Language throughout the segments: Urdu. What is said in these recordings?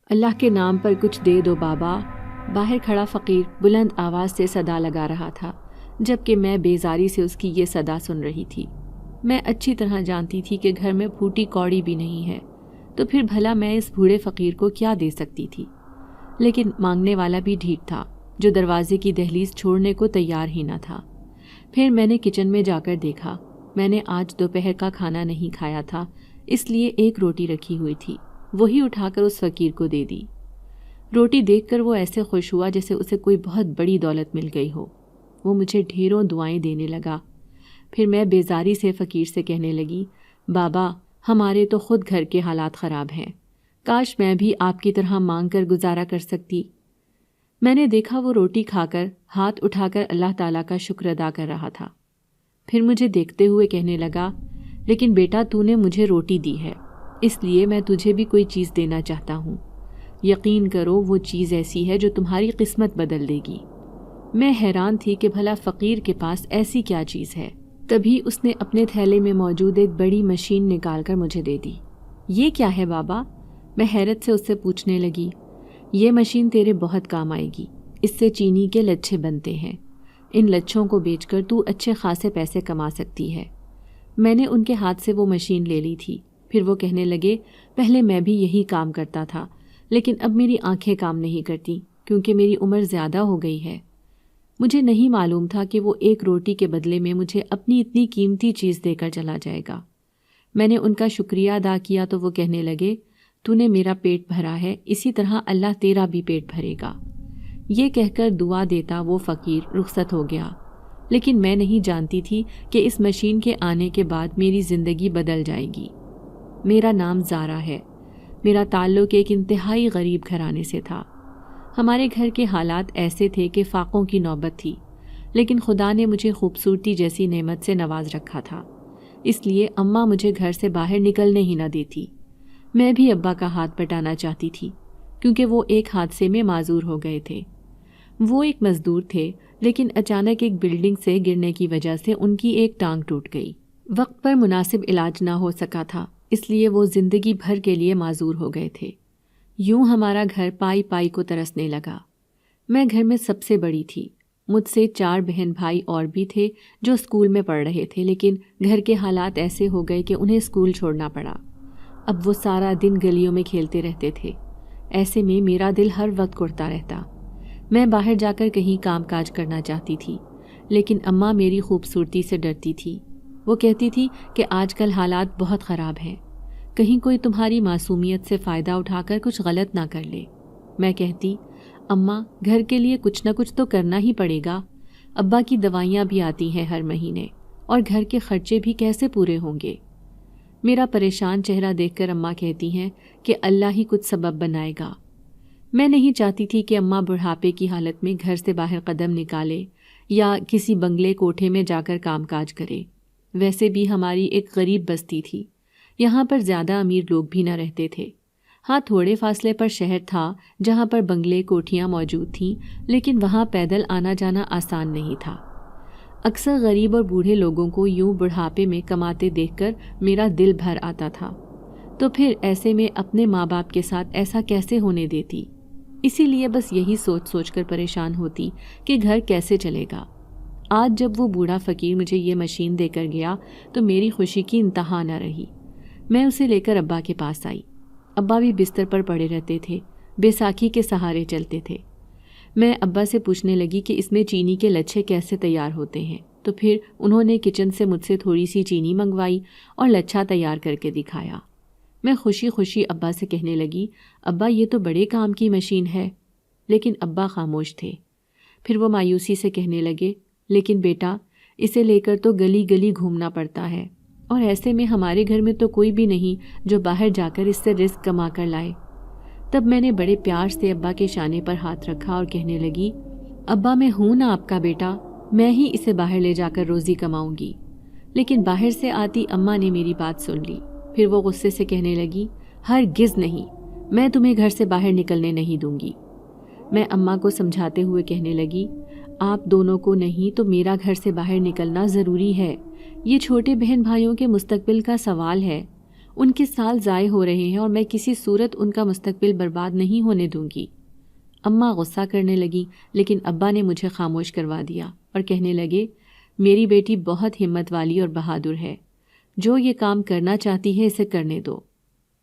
اللہ کے نام پر کچھ دے دو بابا، باہر کھڑا فقیر بلند آواز سے صدا لگا رہا تھا، جبکہ میں بیزاری سے اس کی یہ صدا سن رہی تھی۔ میں اچھی طرح جانتی تھی کہ گھر میں پھوٹی کوڑی بھی نہیں ہے، تو پھر بھلا میں اس بوڑھے فقیر کو کیا دے سکتی تھی؟ لیکن مانگنے والا بھی ڈھیٹ تھا، جو دروازے کی دہلیز چھوڑنے کو تیار ہی نہ تھا۔ پھر میں نے کچن میں جا کر دیکھا۔ میں نے آج دوپہر کا کھانا نہیں کھایا تھا، اس لیے ایک روٹی رکھی ہوئی تھی، وہی اٹھا کر اس فقیر کو دے دی۔ روٹی دیکھ کر وہ ایسے خوش ہوا جیسے اسے کوئی بہت بڑی دولت مل گئی ہو۔ وہ مجھے ڈھیروں دعائیں دینے لگا۔ پھر میں بیزاری سے فقیر سے کہنے لگی، بابا ہمارے تو خود گھر کے حالات خراب ہیں، کاش میں بھی آپ کی طرح مانگ کر گزارا کر سکتی۔ میں نے دیکھا وہ روٹی کھا کر ہاتھ اٹھا کر اللہ تعالیٰ کا شکر ادا کر رہا تھا۔ پھر مجھے دیکھتے ہوئے کہنے لگا، لیکن بیٹا تو نے مجھے روٹی دی ہے، اس لیے میں تجھے بھی کوئی چیز دینا چاہتا ہوں۔ یقین کرو وہ چیز ایسی ہے جو تمہاری قسمت بدل دے گی۔ میں حیران تھی کہ بھلا فقیر کے پاس ایسی کیا چیز ہے۔ تبھی اس نے اپنے تھیلے میں موجود ایک بڑی مشین نکال کر مجھے دے دی۔ یہ کیا ہے بابا؟ میں حیرت سے اس سے پوچھنے لگی۔ یہ مشین تیرے بہت کام آئے گی، اس سے چینی کے لچھے بنتے ہیں، ان لچھوں کو بیچ کر تو اچھے خاصے پیسے کما سکتی ہے۔ میں نے ان کے ہاتھ سے وہ مشین لے لی تھی۔ پھر وہ کہنے لگے، پہلے میں بھی یہی کام کرتا تھا، لیکن اب میری آنکھیں کام نہیں کرتی کیونکہ میری عمر زیادہ ہو گئی ہے۔ مجھے نہیں معلوم تھا کہ وہ ایک روٹی کے بدلے میں مجھے اپنی اتنی قیمتی چیز دے کر چلا جائے گا۔ میں نے ان کا شکریہ ادا کیا تو وہ کہنے لگے، تو نے میرا پیٹ بھرا ہے، اسی طرح اللہ تیرا بھی پیٹ بھرے گا۔ یہ کہہ کر دعا دیتا وہ فقیر رخصت ہو گیا۔ لیکن میں نہیں جانتی تھی کہ اس مشین کے آنے کے بعد میری زندگی بدل جائے گی۔ میرا نام زارا ہے۔ میرا تعلق ایک انتہائی غریب گھرانے سے تھا۔ ہمارے گھر کے حالات ایسے تھے کہ فاقوں کی نوبت تھی، لیکن خدا نے مجھے خوبصورتی جیسی نعمت سے نواز رکھا تھا، اس لیے اماں مجھے گھر سے باہر نکلنے ہی نہ دیتی۔ میں بھی ابا کا ہاتھ بٹانا چاہتی تھی، کیونکہ وہ ایک حادثے میں معذور ہو گئے تھے۔ وہ ایک مزدور تھے، لیکن اچانک ایک بلڈنگ سے گرنے کی وجہ سے ان کی ایک ٹانگ ٹوٹ گئی۔ وقت پر مناسب علاج نہ ہو سکا تھا، اس لیے وہ زندگی بھر کے لیے معذور ہو گئے تھے۔ یوں ہمارا گھر پائی پائی کو ترسنے لگا۔ میں گھر میں سب سے بڑی تھی۔ مجھ سے 4 بہن بھائی اور بھی تھے جو اسکول میں پڑھ رہے تھے، لیکن گھر کے حالات ایسے ہو گئے کہ انہیں اسکول چھوڑنا پڑا۔ اب وہ سارا دن گلیوں میں کھیلتے رہتے تھے۔ ایسے میں میرا دل ہر وقت کرتا رہتا۔ میں باہر جا کر کہیں کام کاج کرنا چاہتی تھی، لیکن اماں میری خوبصورتی سے ڈرتی تھی۔ وہ کہتی تھی کہ آج کل حالات بہت خراب ہیں، کہیں کوئی تمہاری معصومیت سے فائدہ اٹھا کر کچھ غلط نہ کر لے۔ میں کہتی، اماں گھر کے لیے کچھ نہ کچھ تو کرنا ہی پڑے گا، ابا کی دوائیاں بھی آتی ہیں ہر مہینے، اور گھر کے خرچے بھی کیسے پورے ہوں گے؟ میرا پریشان چہرہ دیکھ کر اماں کہتی ہیں کہ اللہ ہی کچھ سبب بنائے گا۔ میں نہیں چاہتی تھی کہ اماں بڑھاپے کی حالت میں گھر سے باہر قدم نکالے یا کسی بنگلے کوٹھے میں جا کر کام کاج کرے۔ ویسے بھی ہماری ایک غریب بستی تھی، یہاں پر زیادہ امیر لوگ بھی نہ رہتے تھے۔ ہاں تھوڑے فاصلے پر شہر تھا جہاں پر بنگلے کوٹھیاں موجود تھیں، لیکن وہاں پیدل آنا جانا آسان نہیں تھا۔ اکثر غریب اور بوڑھے لوگوں کو یوں بڑھاپے میں کماتے دیکھ کر میرا دل بھر آتا تھا، تو پھر ایسے میں اپنے ماں باپ کے ساتھ ایسا کیسے ہونے دیتی؟ اسی لیے بس یہی سوچ سوچ کر پریشان ہوتی کہ گھر کیسے چلے گا۔ آج جب وہ بوڑھا فقیر مجھے یہ مشین دے کر گیا تو میری خوشی کی انتہا نہ رہی۔ میں اسے لے کر ابا کے پاس آئی۔ ابا بھی بستر پر پڑے رہتے تھے، بے ساکھی کے سہارے چلتے تھے۔ میں ابا سے پوچھنے لگی کہ اس میں چینی کے لچھے کیسے تیار ہوتے ہیں، تو پھر انہوں نے کچن سے مجھ سے تھوڑی سی چینی منگوائی اور لچھا تیار کر کے دکھایا۔ میں خوشی خوشی ابا سے کہنے لگی، ابا یہ تو بڑے کام کی مشین ہے، لیکن ابا خاموش تھے۔ پھر وہ مایوسی سے کہنے لگے، لیکن بیٹا اسے لے کر تو گلی گلی گھومنا پڑتا ہے، اور ایسے میں ہمارے گھر میں تو کوئی بھی نہیں جو باہر جا کر اس سے رزق کما کر لائے۔ تب میں نے بڑے پیار سے ابا کے شانے پر ہاتھ رکھا اور کہنے لگی، ابا میں ہوں نا آپ کا بیٹا، میں ہی اسے باہر لے جا کر روزی کماؤں گی۔ لیکن باہر سے آتی اماں نے میری بات سن لی۔ پھر وہ غصے سے کہنے لگی، ہرگز نہیں، میں تمہیں گھر سے باہر نکلنے نہیں دوں گی۔ میں اماں کو سمجھاتے ہوئے کہنے لگی، آپ دونوں کو نہیں تو میرا گھر سے باہر نکلنا ضروری ہے، یہ چھوٹے بہن بھائیوں کے مستقبل کا سوال ہے، ان کے سال ضائع ہو رہے ہیں اور میں کسی صورت ان کا مستقبل برباد نہیں ہونے دوں گی۔ اماں غصہ کرنے لگی، لیکن ابا نے مجھے خاموش کروا دیا اور کہنے لگے، میری بیٹی بہت ہمت والی اور بہادر ہے، جو یہ کام کرنا چاہتی ہے اسے کرنے دو۔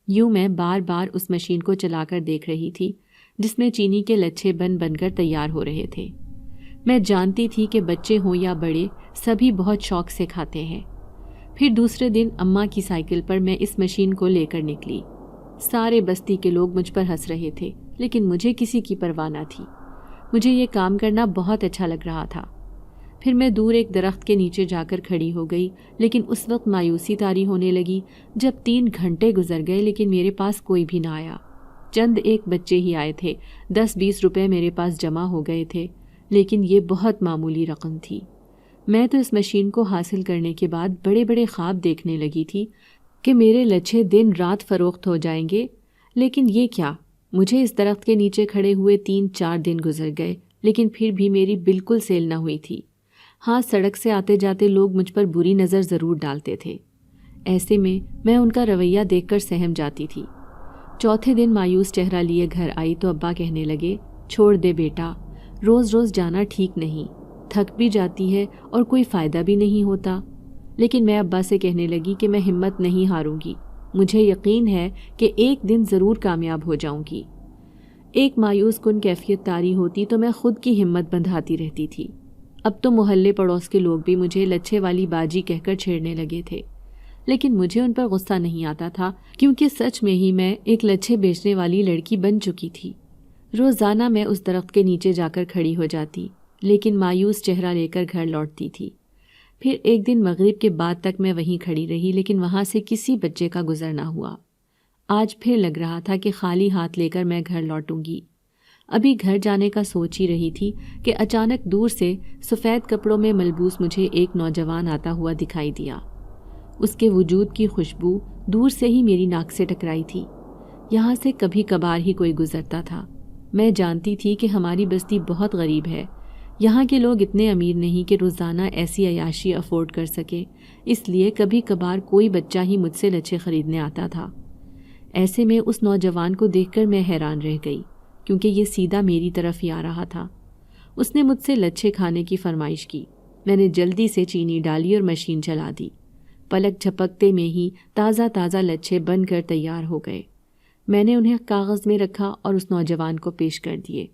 یوں میں بار بار اس مشین کو چلا کر دیکھ رہی تھی جس میں چینی کے لچھے بن بن کر تیار ہو رہے تھے۔ میں جانتی تھی کہ بچے ہوں یا بڑے سبھی بہت شوق سے کھاتے ہیں۔ پھر دوسرے دن اماں کی سائیکل پر میں اس مشین کو لے کر نکلی۔ سارے بستی کے لوگ مجھ پر ہنس رہے تھے، لیکن مجھے کسی کی پرواہ نہ تھی۔ مجھے یہ کام کرنا بہت اچھا لگ رہا تھا۔ پھر میں دور ایک درخت کے نیچے جا کر کھڑی ہو گئی، لیکن اس وقت مایوسی طاری ہونے لگی جب 3 گھنٹے گزر گئے لیکن میرے پاس کوئی بھی نہ آیا۔ چند ایک بچے ہی آئے تھے، 10-20 روپے میرے پاس جمع ہو گئے تھے، لیکن یہ بہت معمولی رقم تھی۔ میں تو اس مشین کو حاصل کرنے کے بعد بڑے بڑے خواب دیکھنے لگی تھی کہ میرے لچھے دن رات فروخت ہو جائیں گے، لیکن یہ کیا، مجھے اس درخت کے نیچے کھڑے ہوئے 3-4 دن گزر گئے، لیکن پھر بھی میری بالکل سیل نہ ہوئی تھی۔ ہاں، سڑک سے آتے جاتے لوگ مجھ پر بری نظر ضرور ڈالتے تھے۔ ایسے میں ان کا رویہ دیکھ کر سہم جاتی تھی۔ چوتھے دن مایوس چہرہ لیے گھر آئی تو ابا کہنے لگے، چھوڑ دے بیٹا، روز روز جانا ٹھیک نہیں، تھک بھی جاتی ہے اور کوئی فائدہ بھی نہیں ہوتا۔ لیکن میں ابا سے کہنے لگی کہ میں ہمت نہیں ہاروں گی، مجھے یقین ہے کہ ایک دن ضرور کامیاب ہو جاؤں گی۔ ایک مایوس کن کیفیت طاری ہوتی تو میں خود کی ہمت بندھاتی رہتی تھی۔ اب تو محلے پڑوس کے لوگ بھی مجھے لچھے والی باجی کہہ کر چھیڑنے لگے تھے، لیکن مجھے ان پر غصہ نہیں آتا تھا، کیونکہ سچ میں ہی میں ایک لچھے بیچنے والی لڑکی بن چکی تھی۔ روزانہ میں اس درخت کے نیچے جا کر کھڑی ہو جاتی، لیکن مایوس چہرہ لے کر گھر لوٹتی تھی۔ پھر ایک دن مغرب کے بعد تک میں وہیں کھڑی رہی، لیکن وہاں سے کسی بچے کا گزر نہ ہوا۔ آج پھر لگ رہا تھا کہ خالی ہاتھ لے کر میں گھر لوٹوں گی۔ ابھی گھر جانے کا سوچ ہی رہی تھی کہ اچانک دور سے سفید کپڑوں میں ملبوس مجھے ایک نوجوان آتا ہوا دکھائی دیا۔ اس کے وجود کی خوشبو دور سے ہی میری ناک سے ٹکرائی تھی۔ یہاں سے کبھی کبھار ہی کوئی گزرتا تھا۔ میں جانتی تھی کہ ہماری بستی بہت غریب ہے، یہاں کے لوگ اتنے امیر نہیں کہ روزانہ ایسی عیاشی افورڈ کر سکے، اس لیے کبھی کبھار کوئی بچہ ہی مجھ سے لچھے خریدنے آتا تھا۔ ایسے میں اس نوجوان کو دیکھ کر میں حیران رہ گئی، کیونکہ یہ سیدھا میری طرف ہی آ رہا تھا۔ اس نے مجھ سے لچھے کھانے کی فرمائش کی۔ میں نے جلدی سے چینی ڈالی اور مشین چلا دی۔ پلک جھپکتے میں ہی تازہ تازہ لچھے بن کر تیار ہو گئے۔ میں نے انہیں کاغذ میں رکھا اور اس نوجوان کو پیش کر دیے۔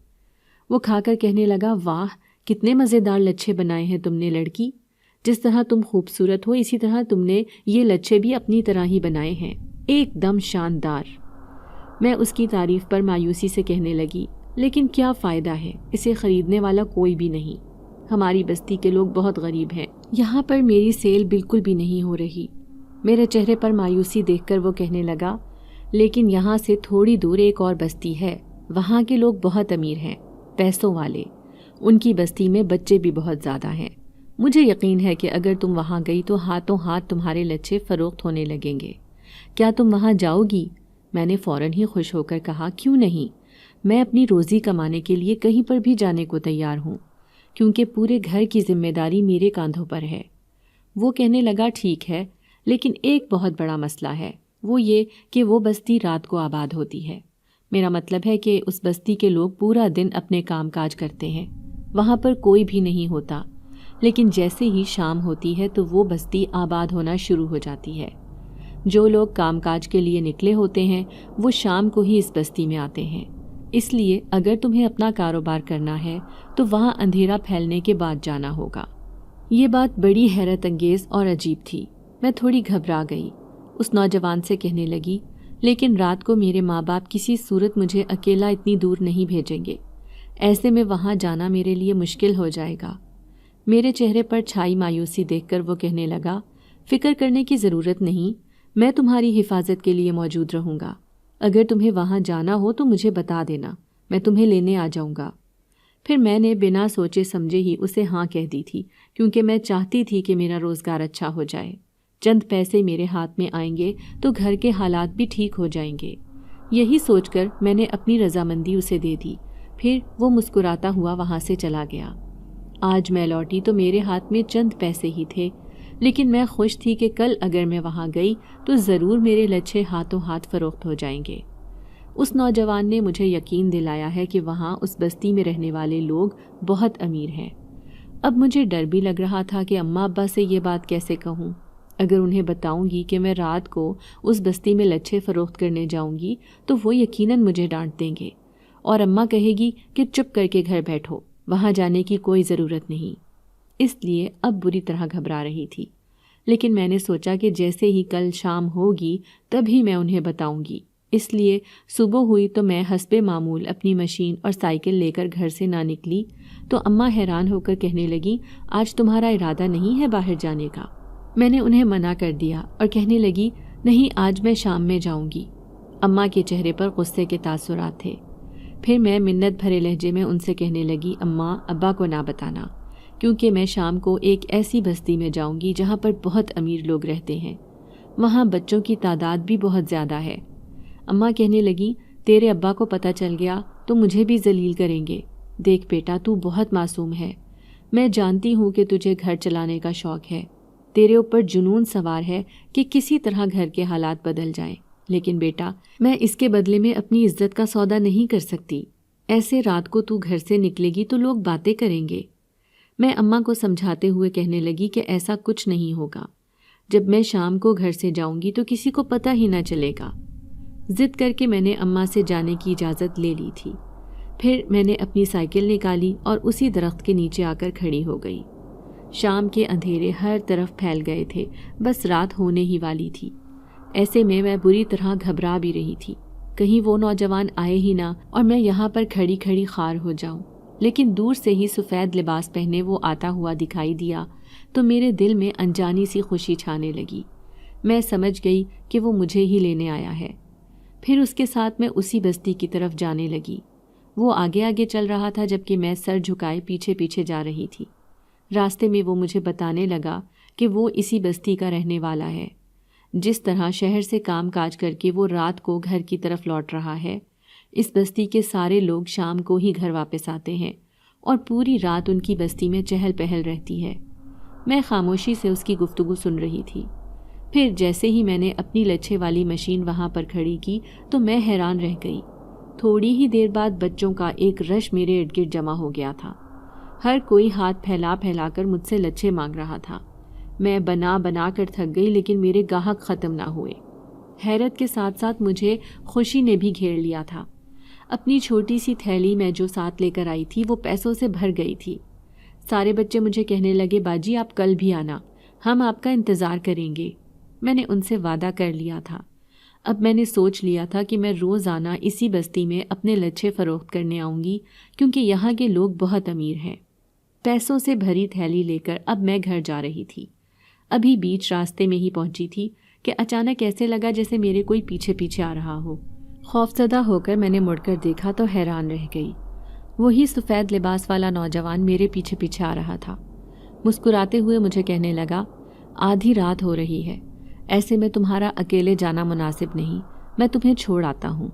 وہ کھا کر کہنے لگا، واہ، کتنے مزیدار لچھے بنائے ہیں تم نے لڑکی، جس طرح تم خوبصورت ہو اسی طرح تم نے یہ لچھے بھی اپنی طرح ہی بنائے ہیں، ایک دم شاندار۔ میں اس کی تعریف پر مایوسی سے کہنے لگی، لیکن کیا فائدہ ہے، اسے خریدنے والا کوئی بھی نہیں، ہماری بستی کے لوگ بہت غریب ہیں، یہاں پر میری سیل بالکل بھی نہیں ہو رہی۔ میرے چہرے پر مایوسی دیکھ کر وہ کہنے لگا، لیکن یہاں سے تھوڑی دور ایک اور بستی ہے، وہاں کے لوگ بہت امیر ہیں، پیسوں والے، ان کی بستی میں بچے بھی بہت زیادہ ہیں۔ مجھے یقین ہے کہ اگر تم وہاں گئی تو ہاتھوں ہاتھ تمہارے لچھے فروخت ہونے لگیں گے۔ کیا تم وہاں جاؤ گی؟ میں نے فوراً ہی خوش ہو کر کہا، کیوں نہیں، میں اپنی روزی کمانے کے لیے کہیں پر بھی جانے کو تیار ہوں، کیونکہ پورے گھر کی ذمہ داری میرے کاندھوں پر ہے۔ وہ کہنے لگا، ٹھیک ہے، لیکن ایک بہت بڑا مسئلہ ہے، وہ یہ کہ وہ بستی رات کو آباد ہوتی ہے۔ میرا مطلب ہے کہ اس بستی کے لوگ پورا دن اپنے کام کاج کرتے ہیں، وہاں پر کوئی بھی نہیں ہوتا، لیکن جیسے ہی شام ہوتی ہے تو وہ بستی آباد ہونا شروع ہو جاتی ہے۔ جو لوگ کام کاج کے لیے نکلے ہوتے ہیں وہ شام کو ہی اس بستی میں آتے ہیں، اس لیے اگر تمہیں اپنا کاروبار کرنا ہے تو وہاں اندھیرا پھیلنے کے بعد جانا ہوگا۔ یہ بات بڑی حیرت انگیز اور عجیب تھی۔ میں تھوڑی گھبرا گئی۔ اس نوجوان سے کہنے لگی، لیکن رات کو میرے ماں باپ کسی صورت مجھے اکیلا اتنی دور نہیں بھیجیں گے، ایسے میں وہاں جانا میرے لیے مشکل ہو جائے گا۔ میرے چہرے پر چھائی مایوسی دیکھ کر وہ کہنے لگا، فکر کرنے کی ضرورت نہیں، میں تمہاری حفاظت کے لیے موجود رہوں گا۔ اگر تمہیں وہاں جانا ہو تو مجھے بتا دینا، میں تمہیں لینے آ جاؤں گا۔ پھر میں نے بنا سوچے سمجھے ہی اسے ہاں کہہ دی تھی، کیونکہ میں چاہتی تھی کہ میرا روزگار اچھا ہو جائے، چند پیسے میرے ہاتھ میں آئیں گے تو گھر کے حالات بھی ٹھیک ہو جائیں گے۔ یہی سوچ کر میں نے اپنی رضامندی اسے دے دی۔ پھر وہ مسکراتا ہوا وہاں سے چلا گیا۔ آج میں لوٹی تو میرے ہاتھ میں چند پیسے ہی تھے، لیکن میں خوش تھی کہ کل اگر میں وہاں گئی تو ضرور میرے لچھے ہاتھوں ہاتھ فروخت ہو جائیں گے۔ اس نوجوان نے مجھے یقین دلایا ہے کہ وہاں اس بستی میں رہنے والے لوگ بہت امیر ہیں۔ اب مجھے ڈر بھی لگ رہا تھا کہ اماں ابا سے یہ بات کیسے کہوں۔ اگر انہیں بتاؤں گی کہ میں رات کو اس بستی میں لچھے فروخت کرنے جاؤں گی تو وہ یقیناً مجھے ڈانٹ دیں گے، اور اماں کہے گی کہ چپ کر کے گھر بیٹھو، وہاں جانے کی کوئی ضرورت نہیں۔ اس لیے اب بری طرح گھبرا رہی تھی، لیکن میں نے سوچا کہ جیسے ہی کل شام ہوگی تبھی میں انہیں بتاؤں گی۔ اس لیے صبح ہوئی تو میں حسب معمول اپنی مشین اور سائیکل لے کر گھر سے نہ نکلی تو اماں حیران ہو کر کہنے لگی، آج تمہارا ارادہ نہیں ہے باہر جانے کا؟ میں نے انہیں منع کر دیا اور کہنے لگی، نہیں، آج میں شام میں جاؤں گی۔ اماں کے چہرے پر غصے کے تاثرات تھے۔ پھر میں منت بھرے لہجے میں ان سے کہنے لگی، اماں ابا کو نہ بتانا، کیونکہ میں شام کو ایک ایسی بستی میں جاؤں گی جہاں پر بہت امیر لوگ رہتے ہیں، وہاں بچوں کی تعداد بھی بہت زیادہ ہے۔ اماں کہنے لگی، تیرے ابا کو پتہ چل گیا تو مجھے بھی ذلیل کریں گے۔ دیکھ بیٹا، تو بہت معصوم ہے، میں جانتی ہوں کہ تجھے گھر چلانے کا شوق ہے، تیرے اوپر جنون سوار ہے کہ کسی طرح گھر کے حالات بدل جائیں، لیکن بیٹا میں اس کے بدلے میں اپنی عزت کا سودا نہیں کر سکتی۔ ایسے رات کو تو گھر سے نکلے گی تو لوگ باتیں کریں گے۔ میں اماں کو سمجھاتے ہوئے کہنے لگی کہ ایسا کچھ نہیں ہوگا، جب میں شام کو گھر سے جاؤں گی تو کسی کو پتہ ہی نہ چلے گا۔ ضد کر کے میں نے اماں سے جانے کی اجازت لے لی تھی۔ پھر میں نے اپنی سائیکل نکالی اور اسی درخت کے نیچے آ کر کھڑی ہو گئی۔ شام کے اندھیرے ہر طرف پھیل گئے تھے، بس رات ہونے ہی والی تھی۔ ایسے میں بری طرح گھبرا بھی رہی تھی، کہیں وہ نوجوان آئے ہی نہ اور میں یہاں پر کھڑی کھڑی خار ہو جاؤں۔ لیکن دور سے ہی سفید لباس پہنے وہ آتا ہوا دکھائی دیا تو میرے دل میں انجانی سی خوشی چھانے لگی۔ میں سمجھ گئی کہ وہ مجھے ہی لینے آیا ہے۔ پھر اس کے ساتھ میں اسی بستی کی طرف جانے لگی۔ وہ آگے آگے چل رہا تھا جبکہ میں سر جھکائے پیچھے پیچھے جا رہی تھی۔ راستے میں وہ مجھے بتانے لگا کہ وہ اسی بستی کا رہنے والا ہے۔ جس طرح شہر سے کام کاج کر کے وہ رات کو گھر کی طرف لوٹ رہا ہے، اس بستی کے سارے لوگ شام کو ہی گھر واپس آتے ہیں اور پوری رات ان کی بستی میں چہل پہل رہتی ہے۔ میں خاموشی سے اس کی گفتگو سن رہی تھی۔ پھر جیسے ہی میں نے اپنی لچھے والی مشین وہاں پر کھڑی کی تو میں حیران رہ گئی۔ تھوڑی ہی دیر بعد بچوں کا ایک رش میرے ارد گرد جمع ہو گیا تھا۔ ہر کوئی ہاتھ پھیلا پھیلا کر مجھ سے لچھے مانگ رہا تھا۔ میں بنا بنا کر تھک گئی، لیکن میرے گاہک ختم نہ ہوئے۔ حیرت کے ساتھ ساتھ مجھے خوشی نے بھی گھیر لیا تھا۔ اپنی چھوٹی سی تھیلی میں جو ساتھ لے کر آئی تھی وہ پیسوں سے بھر گئی تھی۔ سارے بچے مجھے کہنے لگے، باجی آپ کل بھی آنا، ہم آپ کا انتظار کریں گے۔ میں نے ان سے وعدہ کر لیا تھا۔ اب میں نے سوچ لیا تھا کہ میں روزانہ اسی بستی میں اپنے لچھے فروخت کرنے آؤں گی، کیونکہ یہاں کے لوگ بہت امیر ہیں۔ پیسوں سے بھری تھیلی لے کر اب میں گھر جا رہی تھی۔ ابھی بیچ راستے میں ہی پہنچی تھی کہ اچانک ایسے لگا جیسے میرے کوئی پیچھے پیچھے آ رہا ہو۔ خوفزدہ ہو کر میں نے مڑ کر دیکھا تو حیران رہ گئی۔ وہی سفید لباس والا نوجوان میرے پیچھے پیچھے آ رہا تھا۔ مسکراتے ہوئے مجھے کہنے لگا، آدھی رات ہو رہی ہے، ایسے میں تمہارا اکیلے جانا مناسب نہیں، میں تمہیں چھوڑ آتا ہوں۔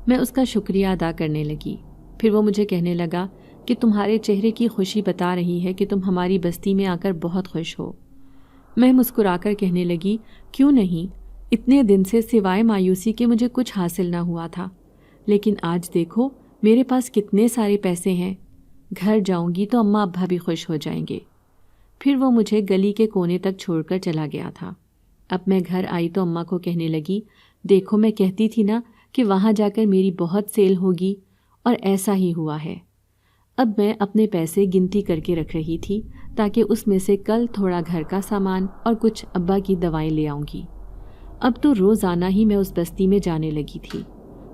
میں اس کا شکریہ ادا کرنے لگی۔ پھر وہ مجھے کہنے لگا کہ تمہارے چہرے کی خوشی بتا رہی ہے کہ تم ہماری بستی میں آ کر بہت خوش ہو۔ میں مسکرا کر کہنے لگی، کیوں نہیں، اتنے دن سے سوائے مایوسی کے مجھے کچھ حاصل نہ ہوا تھا، لیکن آج دیکھو میرے پاس کتنے سارے پیسے ہیں، گھر جاؤں گی تو اماں ابا بھی خوش ہو جائیں گے۔ پھر وہ مجھے گلی کے کونے تک چھوڑ کر چلا گیا تھا۔ اب میں گھر آئی تو اماں کو کہنے لگی، دیکھو میں کہتی تھی نا کہ وہاں جا کر میری بہت سیل ہوگی، اور ایسا ہی ہوا ہے۔ اب میں اپنے پیسے گنتی کر کے رکھ رہی تھی تاکہ اس میں سے کل تھوڑا گھر کا سامان اور کچھ ابا کی دوائیں لے آؤں گی۔ اب تو روزانہ ہی میں اس بستی میں جانے لگی تھی۔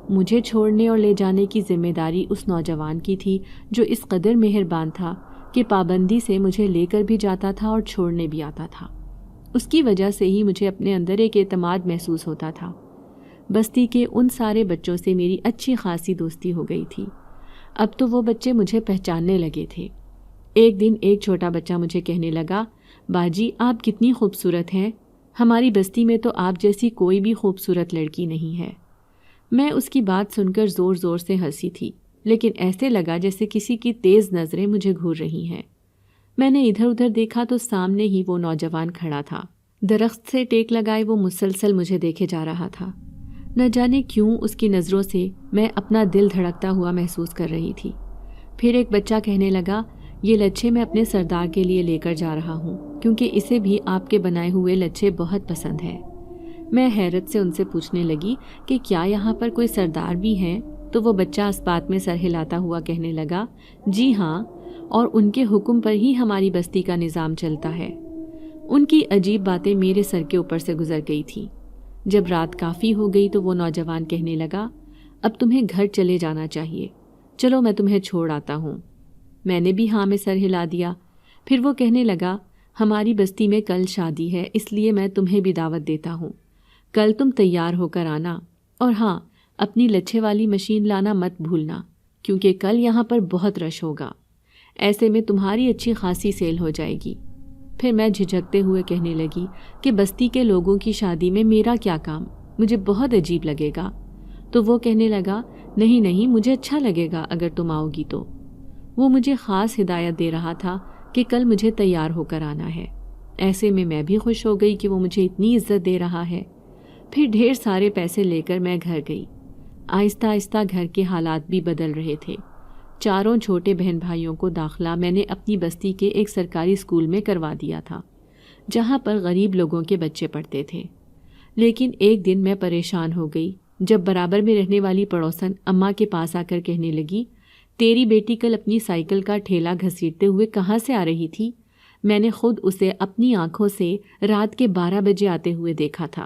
مجھے چھوڑنے اور لے جانے کی ذمہ داری اس نوجوان کی تھی جو اس قدر مہربان تھا کہ پابندی سے مجھے لے کر بھی جاتا تھا اور چھوڑنے بھی آتا تھا۔ اس کی وجہ سے ہی مجھے اپنے اندر ایک اعتماد محسوس ہوتا تھا۔ بستی کے ان سارے بچوں سے میری اچھی خاصی دوستی ہو گئی تھی۔ اب تو وہ بچے مجھے پہچاننے لگے تھے۔ ایک دن ایک چھوٹا بچہ مجھے کہنے لگا، باجی آپ کتنی خوبصورت ہیں، ہماری بستی میں تو آپ جیسی کوئی بھی خوبصورت لڑکی نہیں ہے۔ میں اس کی بات سن کر زور زور سے ہنسی تھی، لیکن ایسے لگا جیسے کسی کی تیز نظریں مجھے گھور رہی ہیں۔ میں نے ادھر ادھر دیکھا تو سامنے ہی وہ نوجوان کھڑا تھا۔ درخت سے ٹیک لگائے وہ مسلسل مجھے دیکھے جا رہا تھا۔ نہ جانے کیوں اس کی نظروں سے میں اپنا دل دھڑکتا ہوا محسوس کر رہی تھی۔ پھر ایک بچہ کہنے لگا، یہ لچھے میں اپنے سردار کے لیے لے کر جا رہا ہوں کیونکہ اسے بھی آپ کے بنائے ہوئے لچھے بہت پسند ہیں۔ میں حیرت سے ان سے پوچھنے لگی کہ کیا یہاں پر کوئی سردار بھی ہیں؟ تو وہ بچہ اس بات میں سر ہلاتا ہوا کہنے لگا، جی ہاں، اور ان کے حکم پر ہی ہماری بستی کا نظام چلتا ہے۔ ان کی عجیب باتیں میرے سر کے اوپر سے گزر گئی تھیں۔ جب رات کافی ہو گئی تو وہ نوجوان کہنے لگا، اب تمہیں گھر چلے جانا چاہیے، چلو میں تمہیں چھوڑ آتا ہوں۔ میں نے بھی ہاں میں سر ہلا دیا۔ پھر وہ کہنے لگا، ہماری بستی میں کل شادی ہے، اس لیے میں تمہیں بھی دعوت دیتا ہوں۔ کل تم تیار ہو کر آنا، اور ہاں، اپنی لچھے والی مشین لانا مت بھولنا کیونکہ کل یہاں پر بہت رش ہوگا، ایسے میں تمہاری اچھی خاصی سیل ہو جائے گی۔ پھر میں جھجکتے ہوئے کہنے لگی کہ بستی کے لوگوں کی شادی میں میرا کیا کام، مجھے بہت عجیب لگے گا۔ تو وہ کہنے لگا، نہیں نہیں، مجھے اچھا لگے گا اگر تم آؤ گی تو۔ وہ مجھے خاص ہدایت دے رہا تھا کہ کل مجھے تیار ہو کر آنا ہے۔ ایسے میں بھی خوش ہو گئی کہ وہ مجھے اتنی عزت دے رہا ہے۔ پھر ڈھیر سارے پیسے لے کر میں گھر گئی۔ آہستہ آہستہ گھر کے حالات بھی بدل رہے تھے۔ چاروں چھوٹے بہن بھائیوں کو داخلہ میں نے اپنی بستی کے ایک سرکاری اسکول میں کروا دیا تھا جہاں پر غریب لوگوں کے بچے پڑھتے تھے۔ لیکن ایک دن میں پریشان ہو گئی جب برابر میں رہنے والی پڑوسن اماں کے پاس آ کر کہنے لگی، تیری بیٹی کل اپنی سائیکل کا ٹھیلا گھسیٹتے ہوئے کہاں سے آ رہی تھی؟ میں نے خود اسے اپنی آنکھوں سے رات کے 12 بجے آتے ہوئے دیکھا تھا،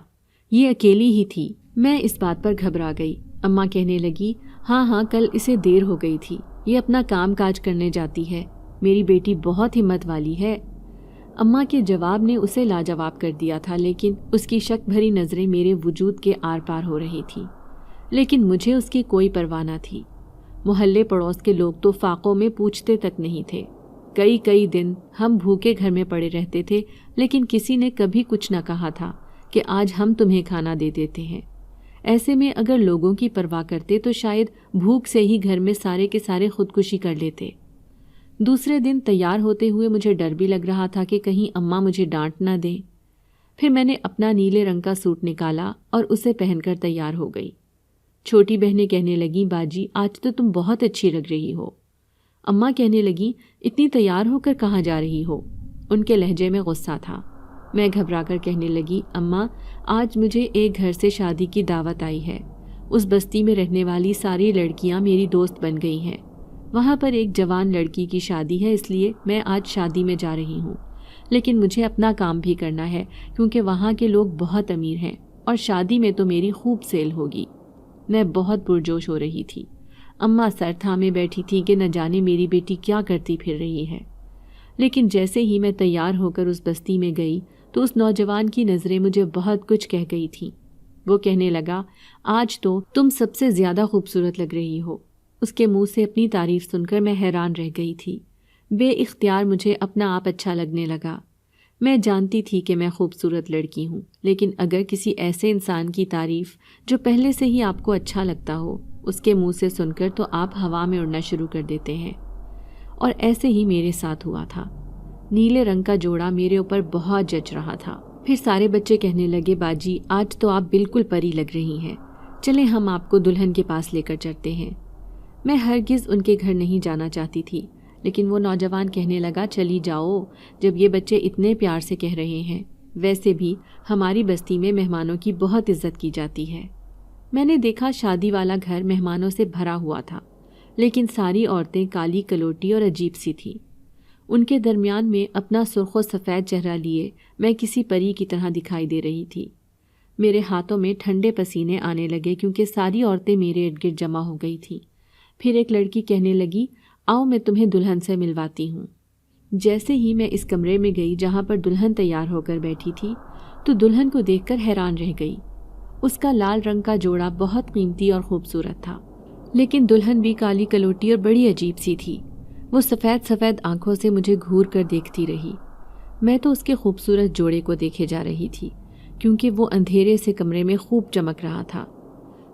یہ اکیلی ہی تھی۔ میں اس بات پر گھبرا گئی۔ اماں کہنے لگی، ہاں کل اسے دیر ہو گئی تھی، یہ اپنا کام کاج کرنے جاتی ہے، میری بیٹی بہت ہمت والی ہے۔ اماں کے جواب نے اسے لاجواب کر دیا تھا، لیکن اس کی شک بھری نظریں میرے وجود کے آر پار ہو رہی تھی، لیکن مجھے اس کی کوئی پرواہ نہ تھی۔ محلے پڑوس کے لوگ تو فاقوں میں پوچھتے تک نہیں تھے۔ کئی دن ہم بھوکے گھر میں پڑے رہتے تھے، لیکن کسی نے کبھی کچھ نہ کہا تھا کہ آج ہم تمہیں کھانا دے دیتے ہیں۔ ایسے میں اگر لوگوں کی پرواہ کرتے تو شاید بھوک سے ہی گھر میں سارے کے سارے خودکشی کر لیتے۔ دوسرے دن تیار ہوتے ہوئے مجھے ڈر بھی لگ رہا تھا کہ کہیں اماں مجھے ڈانٹ نہ دیں۔ پھر میں نے اپنا نیلے رنگ کا سوٹ نکالا اور اسے پہن کر تیار ہو گئی۔ چھوٹی بہنیں کہنے لگیں، باجی آج تو تم بہت اچھی لگ رہی ہو۔ اماں کہنے لگیں، اتنی تیار ہو کر کہاں جا رہی ہو؟ ان کے لہجے میں غصہ تھا۔ میں گھبرا کر کہنے لگی، اماں آج مجھے ایک گھر سے شادی کی دعوت آئی ہے۔ اس بستی میں رہنے والی ساری لڑکیاں میری دوست بن گئی ہیں۔ وہاں پر ایک جوان لڑکی کی شادی ہے، اس لیے میں آج شادی میں جا رہی ہوں، لیکن مجھے اپنا کام بھی کرنا ہے کیونکہ وہاں کے لوگ بہت امیر ہیں اور شادی میں تو میری خوب سیل ہوگی۔ میں بہت پرجوش ہو رہی تھی۔ اماں سر تھامے بیٹھی تھی کہ نہ جانے میری بیٹی کیا کرتی پھر رہی ہے۔ لیکن جیسے ہی میں تیار ہو کر اس بستی میں گئی تو اس نوجوان کی نظریں مجھے بہت کچھ کہہ گئی تھیں۔ وہ کہنے لگا، آج تو تم سب سے زیادہ خوبصورت لگ رہی ہو۔ اس کے منہ سے اپنی تعریف سن کر میں حیران رہ گئی تھی۔ بے اختیار مجھے اپنا آپ اچھا لگنے لگا۔ میں جانتی تھی کہ میں خوبصورت لڑکی ہوں، لیکن اگر کسی ایسے انسان کی تعریف جو پہلے سے ہی آپ کو اچھا لگتا ہو اس کے منہ سے سن کر تو آپ ہوا میں اڑنا شروع کر دیتے ہیں۔ اور ایسے ہی میرے ساتھ ہوا تھا۔ نیلے رنگ کا جوڑا میرے اوپر بہت جچ رہا تھا۔ پھر سارے بچے کہنے لگے، باجی آج تو آپ بالکل پری لگ رہی ہیں، چلیں ہم آپ کو دلہن کے پاس لے کر چلتے ہیں۔ میں ہرگز ان کے گھر نہیں جانا چاہتی تھی، لیکن وہ نوجوان کہنے لگا، چلی جاؤ، جب یہ بچے اتنے پیار سے کہہ رہے ہیں۔ ویسے بھی ہماری بستی میں مہمانوں کی بہت عزت کی جاتی ہے۔ میں نے دیکھا شادی والا گھر مہمانوں سے بھرا ہوا تھا، لیکن ساری عورتیں کالی کلوٹی اور عجیب سی تھیں۔ ان کے درمیان میں اپنا سرخ و سفید چہرہ لیے میں کسی پری کی طرح دکھائی دے رہی تھی۔ میرے ہاتھوں میں ٹھنڈے پسینے آنے لگے کیونکہ ساری عورتیں میرے ارد گرد جمع ہو گئی تھیں۔ پھر ایک لڑکی کہنے لگی، آؤ میں تمہیں دلہن سے ملواتی ہوں۔ جیسے ہی میں اس کمرے میں گئی جہاں پر دلہن تیار ہو کر بیٹھی تھی تو دلہن کو دیکھ کر حیران رہ گئی۔ اس کا لال رنگ کا جوڑا بہت قیمتی اور خوبصورت تھا، لیکن دلہن بھی کالی کلوٹی اور بڑی عجیب سی تھی۔ وہ سفید سفید آنکھوں سے مجھے گھور کر دیکھتی رہی۔ میں تو اس کے خوبصورت جوڑے کو دیکھے جا رہی تھی کیونکہ وہ اندھیرے سے کمرے میں خوب چمک رہا تھا۔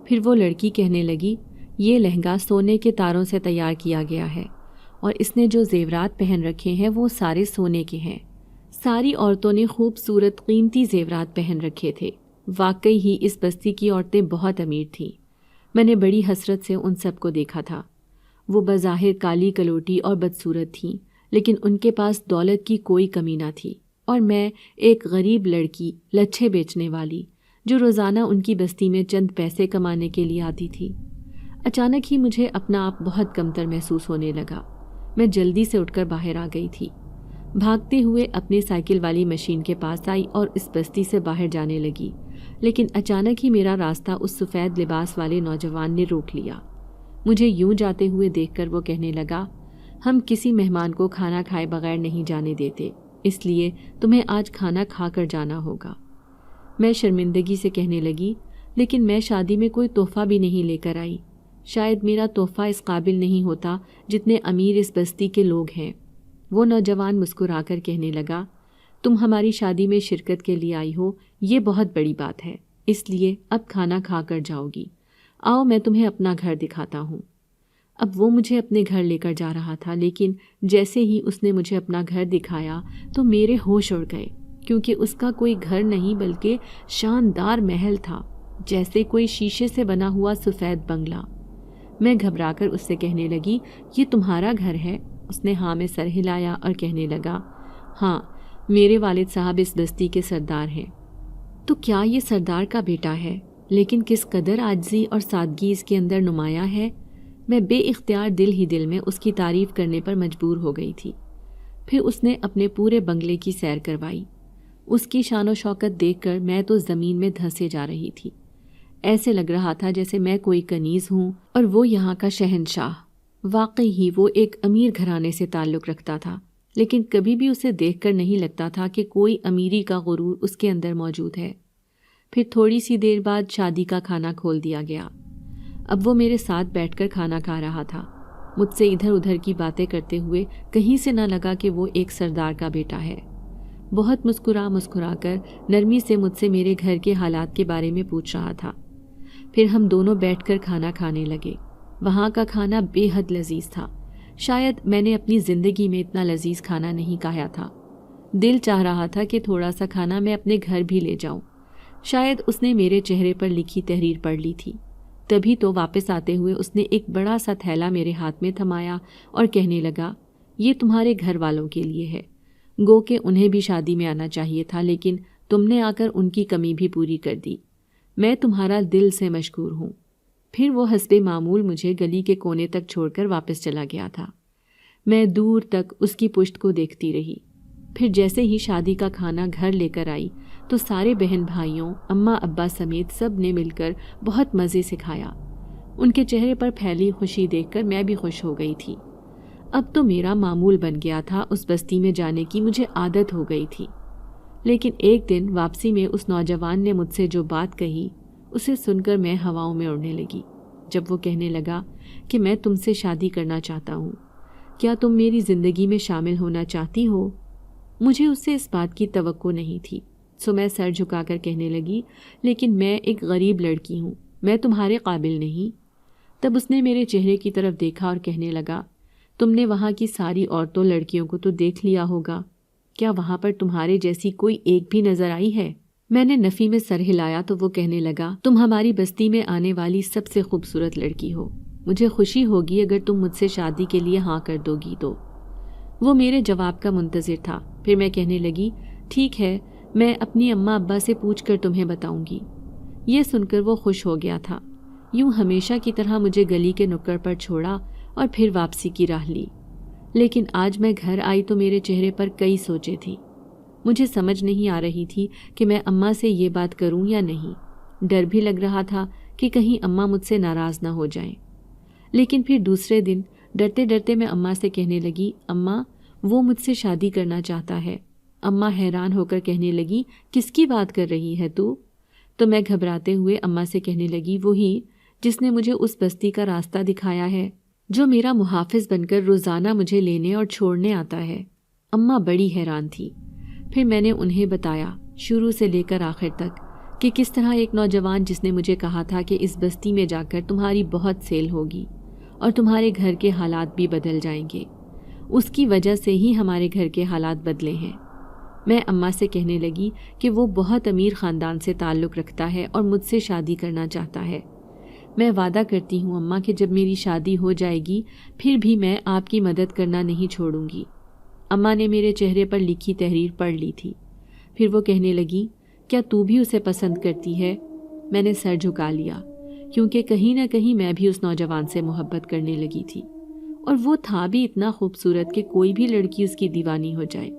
پھر وہ لڑکی کہنے لگی، یہ لہنگا سونے کے تاروں سے تیار کیا گیا ہے اور اس نے جو زیورات پہن رکھے ہیں وہ سارے سونے کے ہیں۔ ساری عورتوں نے خوبصورت قیمتی زیورات پہن رکھے تھے۔ واقعی ہی اس بستی کی عورتیں بہت امیر تھیں۔ میں نے بڑی حسرت سے ان سب کو دیکھا تھا۔ وہ بظاہر کالی کلوٹی اور بدصورت تھیں، لیکن ان کے پاس دولت کی کوئی کمی نہ تھی، اور میں ایک غریب لڑکی، لچھے بیچنے والی، جو روزانہ ان کی بستی میں چند پیسے کمانے کے لیے آتی تھی۔ اچانک ہی مجھے اپنا آپ بہت کمتر محسوس ہونے لگا۔ میں جلدی سے اٹھ کر باہر آ گئی تھی، بھاگتے ہوئے اپنی سائیکل والی مشین کے پاس آئی اور اس بستی سے باہر جانے لگی، لیکن اچانک ہی میرا راستہ اس سفید لباس والے نوجوان نے روک لیا۔ مجھے یوں جاتے ہوئے دیکھ کر وہ کہنے لگا، ہم کسی مہمان کو کھانا کھائے بغیر نہیں جانے دیتے، اس لیے تمہیں آج کھانا کھا کر جانا ہوگا۔ میں شرمندگی سے کہنے لگی، لیکن میں شادی میں کوئی تحفہ بھی نہیں لے کر آئی۔ شاید میرا تحفہ اس قابل نہیں ہوتا جتنے امیر اس بستی کے لوگ ہیں۔ وہ نوجوان مسکرا کر کہنے لگا، تم ہماری شادی میں شرکت کے لیے آئی ہو، یہ بہت بڑی بات ہے، اس لیے اب کھانا کھا کر جاؤ گی۔ آؤ میں تمہیں اپنا گھر دکھاتا ہوں۔ اب وہ مجھے اپنے گھر لے کر جا رہا تھا، لیکن جیسے ہی اس نے مجھے اپنا گھر دکھایا تو میرے ہوش اڑ گئے، کیونکہ اس کا کوئی گھر نہیں بلکہ شاندار محل تھا، جیسے کوئی شیشے سے بنا ہوا سفید بنگلہ۔ میں گھبرا کر اس سے کہنے لگی، یہ تمہارا گھر ہے؟ اس نے ہاں میں سر ہلایا اور کہنے لگا، ہاں، میرے والد صاحب اس بستی کے سردار ہیں۔ تو کیا یہ سردار کا بیٹا ہے؟ لیکن کس قدر عاجزی اور سادگی اس کے اندر نمایاں ہے۔ میں بے اختیار دل ہی دل میں اس کی تعریف کرنے پر مجبور ہو گئی تھی۔ پھر اس نے اپنے پورے بنگلے کی سیر کروائی۔ اس کی شان و شوکت دیکھ کر میں تو زمین میں دھنسے جا رہی تھی۔ ایسے لگ رہا تھا جیسے میں کوئی کنیز ہوں اور وہ یہاں کا شہنشاہ۔ واقعی ہی وہ ایک امیر گھرانے سے تعلق رکھتا تھا، لیکن کبھی بھی اسے دیکھ کر نہیں لگتا تھا کہ کوئی امیری کا غرور اس کے اندر موجود ہے۔ پھر تھوڑی سی دیر بعد شادی کا کھانا کھول دیا گیا۔ اب وہ میرے ساتھ بیٹھ کر کھانا کھا رہا تھا، مجھ سے ادھر ادھر کی باتیں کرتے ہوئے کہیں سے نہ لگا کہ وہ ایک سردار کا بیٹا ہے۔ بہت مسکرا کر نرمی سے مجھ سے میرے گھر کے حالات کے بارے میں پوچھ رہا تھا۔ پھر ہم دونوں بیٹھ کر کھانا کھانے لگے۔ وہاں کا کھانا بے حد لذیذ تھا۔ شاید میں نے اپنی زندگی میں اتنا لذیذ کھانا نہیں کھایا تھا۔ دل چاہ رہا تھا کہ تھوڑا سا کھانا میں اپنے گھر بھی لے جاؤں۔ شاید اس نے میرے چہرے پر لکھی تحریر پڑھ لی تھی۔ تبھی تو واپس آتے ہوئے اس نے ایک بڑا سا تھیلا میرے ہاتھ میں تھمایا اور کہنے لگا، یہ تمہارے گھر والوں کے لیے ہے، گو کہ انہیں بھی شادی میں آنا چاہیے تھا، لیکن تم نے آ کر ان کی کمی بھی پوری کر دی۔ میں تمہارا دل سے مشکور ہوں۔ پھر وہ حسب معمول مجھے گلی کے کونے تک چھوڑ کر واپس چلا گیا تھا۔ میں دور تک اس کی پشت کو دیکھتی رہی۔ پھر جیسے ہی شادی کا کھانا گھر لے کر آئی تو سارے بہن بھائیوں، اماں ابا سمیت سب نے مل کر بہت مزے سے کھایا۔ ان کے چہرے پر پھیلی خوشی دیکھ کر میں بھی خوش ہو گئی تھی۔ اب تو میرا معمول بن گیا تھا، اس بستی میں جانے کی مجھے عادت ہو گئی تھی۔ لیکن ایک دن واپسی میں اس نوجوان نے مجھ سے جو بات کہی، اسے سن کر میں ہواؤں میں اڑنے لگی، جب وہ کہنے لگا کہ میں تم سے شادی کرنا چاہتا ہوں، کیا تم میری زندگی میں شامل ہونا چاہتی ہو؟ مجھے اس سے اس بات کی توقع نہیں تھی، سو میں سر جھکا کر کہنے لگی، لیکن میں ایک غریب لڑکی ہوں، میں تمہارے قابل نہیں۔ تب اس نے میرے چہرے کی طرف دیکھا اور کہنے لگا، تم نے وہاں کی ساری عورتوں لڑکیوں کو تو دیکھ لیا ہوگا، کیا وہاں پر تمہارے جیسی کوئی ایک بھی نظر آئی ہے؟ میں نے نفی میں سر ہلایا تو وہ کہنے لگا، تم ہماری بستی میں آنے والی سب سے خوبصورت لڑکی ہو، مجھے خوشی ہوگی اگر تم مجھ سے شادی کے لیے ہاں کر دو گی تو۔ وہ میرے جواب کا منتظر تھا۔ پھر میں کہنے لگی، ٹھیک ہے، میں اپنی اماں ابا سے پوچھ کر تمہیں بتاؤں گی۔ یہ سن کر وہ خوش ہو گیا تھا۔ یوں ہمیشہ کی طرح مجھے گلی کے نکڑ پر چھوڑا اور پھر واپسی کی راہ لی۔ لیکن آج میں گھر آئی تو میرے چہرے پر کئی سوچیں تھیں۔ مجھے سمجھ نہیں آ رہی تھی کہ میں اماں سے یہ بات کروں یا نہیں۔ ڈر بھی لگ رہا تھا کہ کہیں اماں مجھ سے ناراض نہ ہو جائیں۔ لیکن پھر دوسرے دن ڈرتے ڈرتے میں اماں سے کہنے لگی، اماں، وہ مجھ سے شادی کرنا چاہتا ہے۔ اماں حیران ہو کر کہنے لگی، کس کی بات کر رہی ہے تو میں گھبراتے ہوئے اماں سے کہنے لگی، وہی جس نے مجھے اس بستی کا راستہ دکھایا ہے، جو میرا محافظ بن کر روزانہ مجھے لینے اور چھوڑنے آتا ہے۔ اماں بڑی حیران تھی۔ پھر میں نے انہیں بتایا شروع سے لے کر آخر تک کہ کس طرح ایک نوجوان جس نے مجھے کہا تھا کہ اس بستی میں جا کر تمہاری بہت سیل ہوگی اور تمہارے گھر کے حالات بھی بدل جائیں گے، اس کی وجہ سے ہی ہمارے گھر کے حالات بدلے ہیں۔ میں اماں سے کہنے لگی کہ وہ بہت امیر خاندان سے تعلق رکھتا ہے اور مجھ سے شادی کرنا چاہتا ہے۔ میں وعدہ کرتی ہوں اماں کہ جب میری شادی ہو جائے گی پھر بھی میں آپ کی مدد کرنا نہیں چھوڑوں گی۔ اماں نے میرے چہرے پر لکھی تحریر پڑھ لی تھی۔ پھر وہ کہنے لگی، کیا تو بھی اسے پسند کرتی ہے؟ میں نے سر جھکا لیا، کیونکہ کہیں نہ کہیں میں بھی اس نوجوان سے محبت کرنے لگی تھی، اور وہ تھا بھی اتنا خوبصورت کہ کوئی بھی لڑکی اس کی دیوانی ہو جائے۔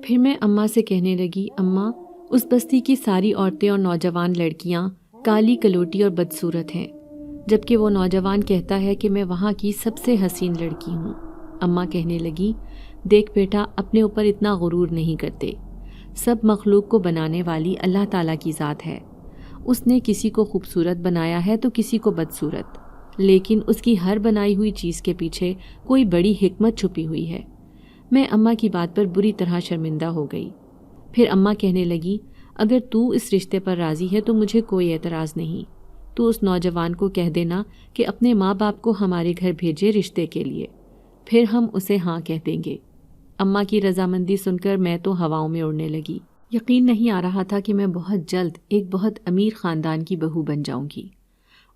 پھر میں اماں سے کہنے لگی، اماں، اس بستی کی ساری عورتیں اور نوجوان لڑکیاں کالی کلوٹی اور بدصورت ہیں، جبکہ وہ نوجوان کہتا ہے کہ میں وہاں کی سب سے حسین لڑکی ہوں۔ اماں کہنے لگی، دیکھ بیٹا، اپنے اوپر اتنا غرور نہیں کرتے، سب مخلوق کو بنانے والی اللہ تعالیٰ کی ذات ہے۔ اس نے کسی کو خوبصورت بنایا ہے تو کسی کو بدصورت، لیکن اس کی ہر بنائی ہوئی چیز کے پیچھے کوئی بڑی حکمت چھپی ہوئی ہے۔ میں اماں کی بات پر بری طرح شرمندہ ہو گئی۔ پھر اماں کہنے لگی، اگر تو اس رشتے پر راضی ہے تو مجھے کوئی اعتراض نہیں۔ تو اس نوجوان کو کہہ دینا کہ اپنے ماں باپ کو ہمارے گھر بھیجے رشتے کے لیے، پھر ہم اسے ہاں کہہ دیں گے۔ اماں کی رضامندی سن کر میں تو ہواؤں میں اڑنے لگی۔ یقین نہیں آ رہا تھا کہ میں بہت جلد ایک بہت امیر خاندان کی بہو بن جاؤں گی،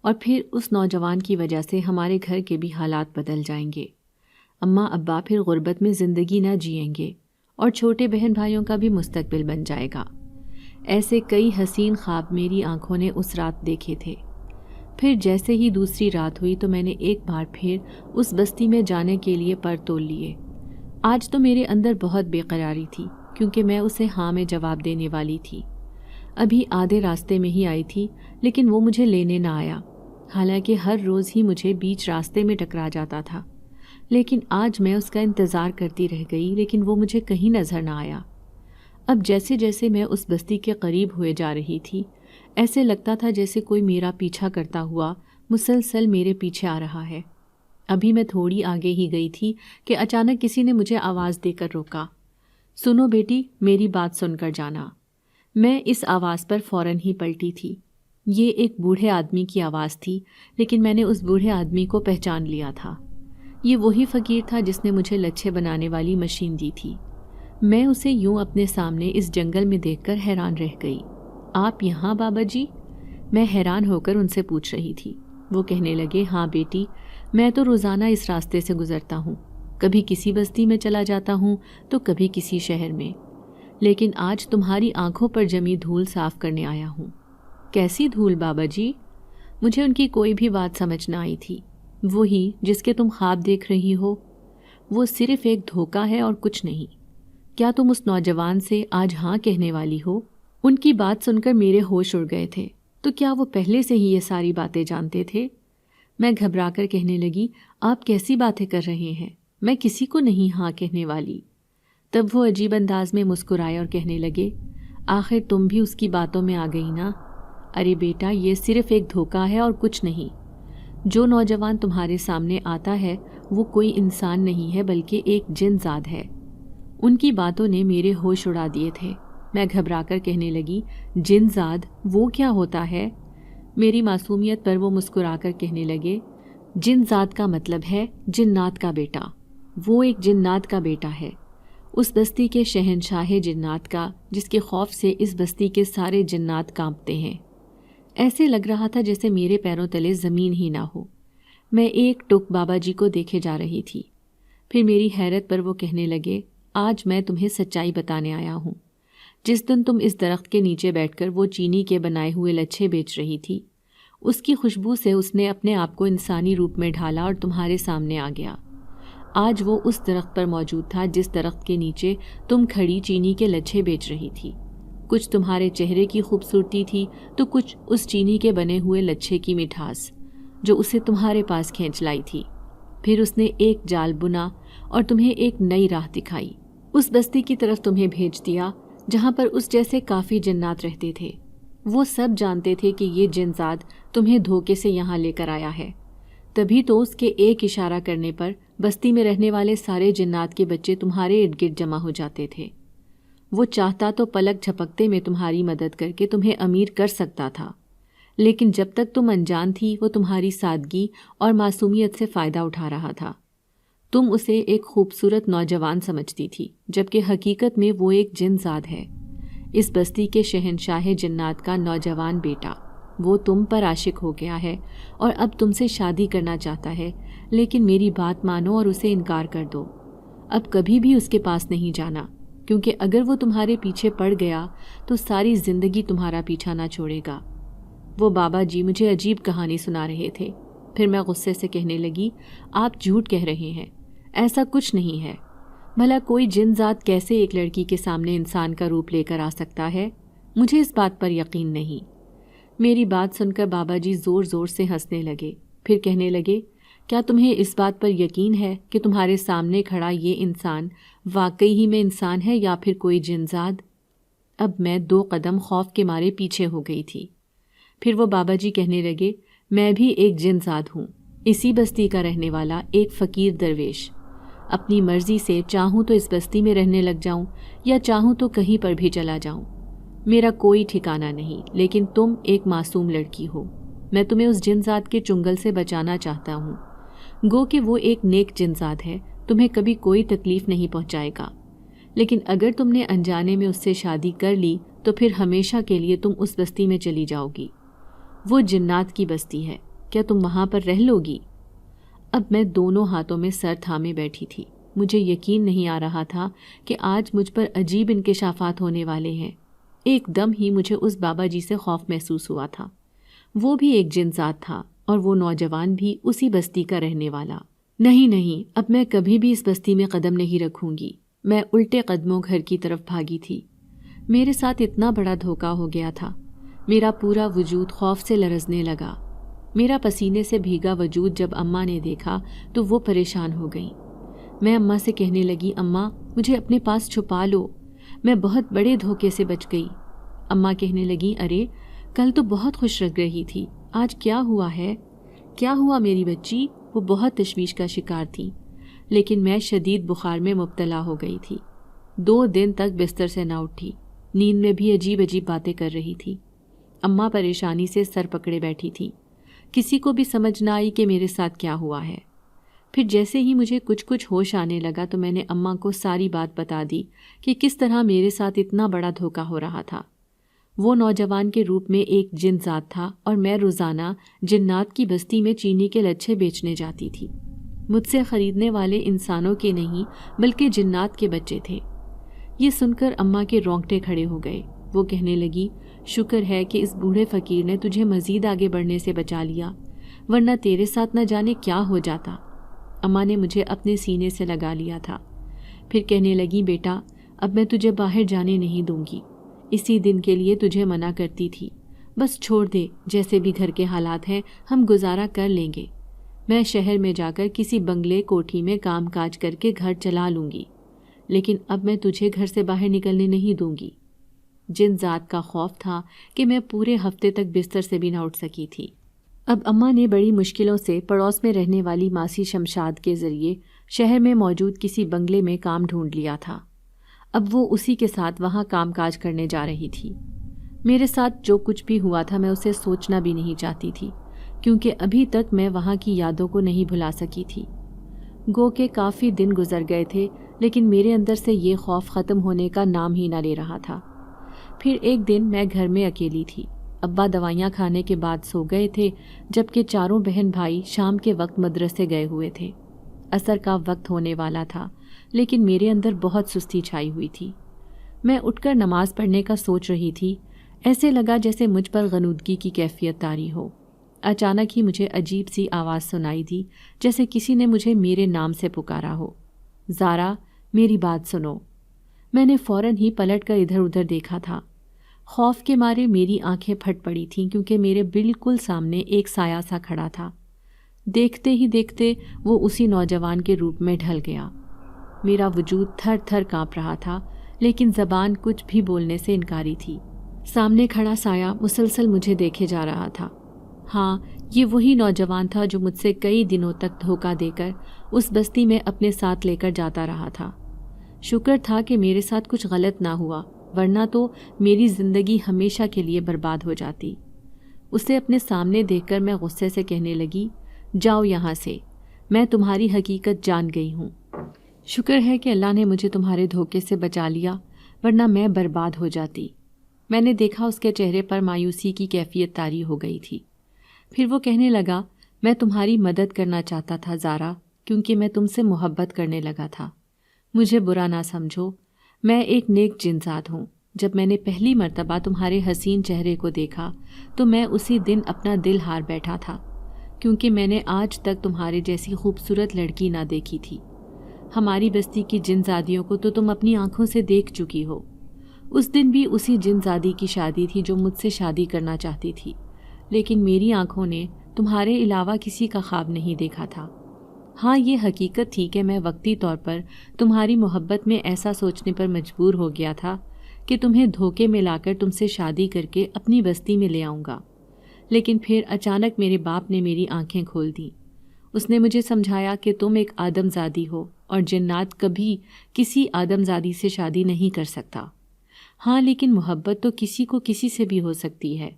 اور پھر اس نوجوان کی وجہ سے ہمارے گھر کے بھی حالات بدل جائیں گے۔ اماں ابا پھر غربت میں زندگی نہ جئیں گے، اور چھوٹے بہن بھائیوں کا بھی مستقبل بن جائے گا۔ ایسے کئی حسین خواب میری آنکھوں نے اس رات دیکھے تھے۔ پھر جیسے ہی دوسری رات ہوئی تو میں نے ایک بار پھر اس بستی میں جانے کے لیے پر تول لیے۔ آج تو میرے اندر بہت بے قراری تھی، کیونکہ میں اسے ہاں میں جواب دینے والی تھی۔ ابھی آدھے راستے میں ہی آئی تھی، لیکن وہ مجھے لینے نہ آیا، حالانکہ ہر روز ہی مجھے بیچ راستے میں ٹکرا جاتا تھا۔ لیکن آج میں اس کا انتظار کرتی رہ گئی، لیکن وہ مجھے کہیں نظر نہ آیا۔ اب جیسے جیسے میں اس بستی کے قریب ہوئے جا رہی تھی، ایسے لگتا تھا جیسے کوئی میرا پیچھا کرتا ہوا مسلسل میرے پیچھے آ رہا ہے۔ ابھی میں تھوڑی آگے ہی گئی تھی کہ اچانک کسی نے مجھے آواز دے کر روکا۔ سنو بیٹی، میری بات سن کر جانا۔ میں اس آواز پر فوراً ہی پلٹی تھی۔ یہ ایک بوڑھے آدمی کی آواز تھی، لیکن میں نے اس بوڑھے آدمی کو پہچان لیا تھا۔ یہ وہی فقیر تھا جس نے مجھے لچھے بنانے والی مشین دی تھی۔ میں اسے یوں اپنے سامنے اس جنگل میں دیکھ کر حیران رہ گئی۔ آپ یہاں بابا جی؟ میں حیران ہو کر ان سے پوچھ رہی تھی۔ وہ کہنے لگے، ہاں بیٹی، میں تو روزانہ اس راستے سے گزرتا ہوں، کبھی کسی بستی میں چلا جاتا ہوں تو کبھی کسی شہر میں، لیکن آج تمہاری آنکھوں پر جمی دھول صاف کرنے آیا ہوں۔ کیسی دھول بابا جی؟ مجھے ان کی کوئی بھی بات سمجھ نہ آئی تھی۔ وہی جس کے تم خواب دیکھ رہی ہو، وہ صرف ایک دھوکہ ہے اور کچھ نہیں۔ کیا تم اس نوجوان سے آج ہاں کہنے والی ہو؟ ان کی بات سن کر میرے ہوش اڑ گئے تھے۔ تو کیا وہ پہلے سے ہی یہ ساری باتیں جانتے تھے؟ میں گھبرا کر کہنے لگی، آپ کیسی باتیں کر رہے ہیں؟ میں کسی کو نہیں ہاں کہنے والی۔ تب وہ عجیب انداز میں مسکرائے اور کہنے لگے، آخر تم بھی اس کی باتوں میں آ گئی نا؟ ارے بیٹا، یہ صرف ایک دھوکہ ہے اور کچھ نہیں۔ جو نوجوان تمہارے سامنے آتا ہے وہ کوئی انسان نہیں ہے بلکہ ایک جن زاد ہے۔ ان کی باتوں نے میرے ہوش اڑا دیے تھے۔ میں گھبرا کر کہنے لگی، جن زاد وہ کیا ہوتا ہے؟ میری معصومیت پر وہ مسکرا کر کہنے لگے، جن زاد کا مطلب ہے جنات کا بیٹا۔ وہ ایک جنات کا بیٹا ہے، اس بستی کے شہنشاہ جنات کا، جس کے خوف سے اس بستی کے سارے جنات کانپتے ہیں۔ ایسے لگ رہا تھا جیسے میرے پیروں تلے زمین ہی نہ ہو۔ میں ایک ٹک بابا جی کو دیکھے جا رہی تھی۔ پھر میری حیرت پر وہ کہنے لگے، آج میں تمہیں سچائی بتانے آیا ہوں۔ جس دن تم اس درخت کے نیچے بیٹھ کر وہ چینی کے بنائے ہوئے لچھے بیچ رہی تھی، اس کی خوشبو سے اس نے اپنے آپ کو انسانی روپ میں ڈھالا اور تمہارے سامنے آ گیا۔ آج وہ اس درخت پر موجود تھا جس درخت کے نیچے تم کھڑی چینی کے لچھے بیچ رہی تھی۔ کچھ تمہارے چہرے کی خوبصورتی تھی تو کچھ اس چینی کے بنے ہوئے لچھے کی مٹھاس جو اسے تمہارے پاس کھینچ لائی تھی۔ پھر اس نے ایک جال بنا اور تمہیں ایک نئی راہ دکھائی، اس بستی کی طرف تمہیں بھیج دیا جہاں پر اس جیسے کافی جنات رہتے تھے۔ وہ سب جانتے تھے کہ یہ جنزاد تمہیں دھوکے سے یہاں لے کر آیا ہے، تبھی تو اس کے ایک اشارہ کرنے پر بستی میں رہنے والے سارے جنات کے بچے تمہارے ارد گرد جمع ہو جاتے تھے۔ وہ چاہتا تو پلک جھپکتے میں تمہاری مدد کر کے تمہیں امیر کر سکتا تھا، لیکن جب تک تم انجان تھی وہ تمہاری سادگی اور معصومیت سے فائدہ اٹھا رہا تھا۔ تم اسے ایک خوبصورت نوجوان سمجھتی تھی، جبکہ حقیقت میں وہ ایک جن زاد ہے، اس بستی کے شہنشاہ جنات کا نوجوان بیٹا۔ وہ تم پر عاشق ہو گیا ہے اور اب تم سے شادی کرنا چاہتا ہے، لیکن میری بات مانو اور اسے انکار کر دو۔ اب کبھی بھی اس کے پاس نہیں جانا، کیونکہ اگر وہ تمہارے پیچھے پڑ گیا تو ساری زندگی تمہارا پیچھا نہ چھوڑے گا۔ وہ بابا جی مجھے عجیب کہانی سنا رہے تھے۔ پھر میں غصے سے کہنے لگی، آپ جھوٹ کہہ رہے ہیں، ایسا کچھ نہیں ہے۔ بھلا کوئی جن ذات کیسے ایک لڑکی کے سامنے انسان کا روپ لے کر آ سکتا ہے؟ مجھے اس بات پر یقین نہیں۔ میری بات سن کر بابا جی زور زور سے ہنسنے لگے، پھر کہنے لگے، کیا تمہیں اس بات پر یقین ہے کہ تمہارے سامنے کھڑا یہ انسان واقعی ہی میں انسان ہے یا پھر کوئی جن زاد؟ اب میں 2 قدم خوف کے مارے پیچھے ہو گئی تھی۔ پھر وہ بابا جی کہنے لگے، میں بھی ایک جن زاد ہوں، اسی بستی کا رہنے والا ایک فقیر درویش۔ اپنی مرضی سے چاہوں تو اس بستی میں رہنے لگ جاؤں یا چاہوں تو کہیں پر بھی چلا جاؤں، میرا کوئی ٹھکانہ نہیں، لیکن تم ایک معصوم لڑکی ہو۔ میں تمہیں اس جن زاد کے چنگل سے بچانا چاہتا ہوں۔ گو کہ وہ ایک نیک جن زاد ہے، تمہیں کبھی کوئی تکلیف نہیں پہنچائے گا، لیکن اگر تم نے انجانے میں اس سے شادی کر لی تو پھر ہمیشہ کے لیے تم اس بستی میں چلی جاؤ گی۔ وہ جنات کی بستی ہے، کیا تم وہاں پر رہ لو گی؟ اب میں دونوں ہاتھوں میں سر تھامے بیٹھی تھی۔ مجھے یقین نہیں آ رہا تھا کہ آج مجھ پر عجیب انکشافات ہونے والے ہیں۔ ایک دم ہی مجھے اس بابا جی سے خوف محسوس ہوا تھا۔ وہ بھی ایک جن ذات تھا اور وہ نوجوان بھی اسی بستی کا رہنے والا۔ نہیں، اب میں کبھی بھی اس بستی میں قدم نہیں رکھوں گی۔ میں الٹے قدموں گھر کی طرف بھاگی تھی۔ میرے ساتھ اتنا بڑا دھوکہ ہو گیا تھا۔ میرا پورا وجود خوف سے لرزنے لگا۔ میرا پسینے سے بھیگا وجود جب اماں نے دیکھا تو وہ پریشان ہو گئیں۔ میں اماں سے کہنے لگی، اماں مجھے اپنے پاس چھپا لو، میں بہت بڑے دھوکے سے بچ گئی۔ اماں کہنے لگی، ارے کل تو بہت خوش لگ رہی تھی، آج کیا ہوا ہے؟ کیا ہوا میری بچی؟ وہ بہت تشویش کا شکار تھی، لیکن میں شدید بخار میں مبتلا ہو گئی تھی۔ 2 دن تک بستر سے نہ اٹھی، نیند میں بھی عجیب باتیں کر رہی تھی۔ اماں پریشانی سے سر پکڑے بیٹھی تھی، کسی کو بھی سمجھ نہ آئی کہ میرے ساتھ کیا ہوا ہے۔ پھر جیسے ہی مجھے کچھ ہوش آنے لگا تو میں نے اماں کو ساری بات بتا دی کہ کس طرح میرے ساتھ اتنا بڑا دھوکہ ہو رہا تھا۔ وہ نوجوان کے روپ میں ایک جن ذات تھا اور میں روزانہ جنات کی بستی میں چینی کے لچھے بیچنے جاتی تھی۔ مجھ سے خریدنے والے انسانوں کے نہیں بلکہ جنات کے بچے تھے۔ یہ سن کر اماں کے رونگٹے کھڑے ہو گئے۔ وہ کہنے لگی، شکر ہے کہ اس بوڑھے فقیر نے تجھے مزید آگے بڑھنے سے بچا لیا، ورنہ تیرے ساتھ نہ جانے کیا ہو جاتا۔ اماں نے مجھے اپنے سینے سے لگا لیا تھا، پھر کہنے لگی، بیٹا اب میں تجھے باہر جانے نہیں دوں گی، اسی دن کے لیے تجھے منع کرتی تھی، بس چھوڑ دے، جیسے بھی گھر کے حالات ہیں ہم گزارا کر لیں گے۔ میں شہر میں جا کر کسی بنگلے کوٹھی میں کام کاج کر کے گھر چلا لوں گی، لیکن اب میں تجھے گھر سے باہر نکلنے نہیں دوں گی۔ جن ذات کا خوف تھا کہ میں پورے ہفتے تک بستر سے بھی نہ اٹھ سکی تھی۔ اب اماں نے بڑی مشکلوں سے پڑوس میں رہنے والی ماسی شمشاد کے ذریعے شہر میں موجود کسی بنگلے میں کام ڈھونڈ لیا تھا۔ اب وہ اسی کے ساتھ وہاں کام کاج کرنے جا رہی تھی۔ میرے ساتھ جو کچھ بھی ہوا تھا میں اسے سوچنا بھی نہیں چاہتی تھی، کیونکہ ابھی تک میں وہاں کی یادوں کو نہیں بھلا سکی تھی۔ گو کہ کافی دن گزر گئے تھے، لیکن میرے اندر سے یہ خوف ختم ہونے کا نام ہی نہ لے رہا تھا۔ پھر ایک دن میں گھر میں اکیلی تھی۔ ابا دوائیاں کھانے کے بعد سو گئے تھے، جبکہ چاروں بہن بھائی شام کے وقت مدرسے گئے ہوئے تھے۔ عصر کا وقت ہونے والا تھا، لیکن میرے اندر بہت سستی چھائی ہوئی تھی۔ میں اٹھ کر نماز پڑھنے کا سوچ رہی تھی، ایسے لگا جیسے مجھ پر غنودگی کی کیفیت طاری ہو۔ اچانک ہی مجھے عجیب سی آواز سنائی دی، جیسے کسی نے مجھے میرے نام سے پکارا ہو۔ زارا، میری بات سنو۔ میں نے فوراً ہی پلٹ کر ادھر ادھر دیکھا تھا۔ خوف کے مارے میری آنکھیں پھٹ پڑی تھیں، کیونکہ میرے بالکل سامنے ایک سایہ سا کھڑا تھا۔ دیکھتے ہی دیکھتے وہ اسی نوجوان کے روپ میں ڈھل گیا۔ میرا وجود تھر تھر کانپ رہا تھا، لیکن زبان کچھ بھی بولنے سے انکاری تھی۔ سامنے کھڑا سایہ مسلسل مجھے دیکھے جا رہا تھا۔ ہاں، یہ وہی نوجوان تھا جو مجھ سے کئی دنوں تک دھوکہ دے کر اس بستی میں اپنے ساتھ لے کر جاتا رہا تھا۔ شکر تھا کہ میرے ساتھ کچھ غلط نہ ہوا، ورنہ تو میری زندگی ہمیشہ کے لیے برباد ہو جاتی۔ اسے اپنے سامنے دیکھ کر میں غصے سے کہنے لگی، جاؤ یہاں سے، میں تمہاری حقیقت جان گئی ہوں۔ شکر ہے کہ اللہ نے مجھے تمہارے دھوکے سے بچا لیا، ورنہ میں برباد ہو جاتی۔ میں نے دیکھا اس کے چہرے پر مایوسی کی کیفیت طاری ہو گئی تھی۔ پھر وہ کہنے لگا، میں تمہاری مدد کرنا چاہتا تھا زارا، کیونکہ میں تم سے محبت کرنے لگا تھا۔ مجھے برا نہ سمجھو، میں ایک نیک جن ذات ہوں۔ جب میں نے پہلی مرتبہ تمہارے حسین چہرے کو دیکھا تو میں اسی دن اپنا دل ہار بیٹھا تھا، کیونکہ میں نے آج تک تمہارے جیسی خوبصورت لڑکی نہ دیکھی تھی۔ ہماری بستی کی جن زادیوں کو تو تم اپنی آنکھوں سے دیکھ چکی ہو۔ اس دن بھی اسی جن زادی کی شادی تھی جو مجھ سے شادی کرنا چاہتی تھی، لیکن میری آنکھوں نے تمہارے علاوہ کسی کا خواب نہیں دیکھا تھا۔ ہاں، یہ حقیقت تھی کہ میں وقتی طور پر تمہاری محبت میں ایسا سوچنے پر مجبور ہو گیا تھا کہ تمہیں دھوکے میں لا کر تم سے شادی کر کے اپنی بستی میں لے آؤں گا، لیکن پھر اچانک میرے باپ نے میری آنکھیں کھول دیں۔ اس نے مجھے سمجھایا کہ تم ایک آدم زادی ہو اور جنات کبھی کسی آدم زادی سے شادی نہیں کر سکتا۔ ہاں، لیکن محبت تو کسی کو کسی سے بھی ہو سکتی ہے۔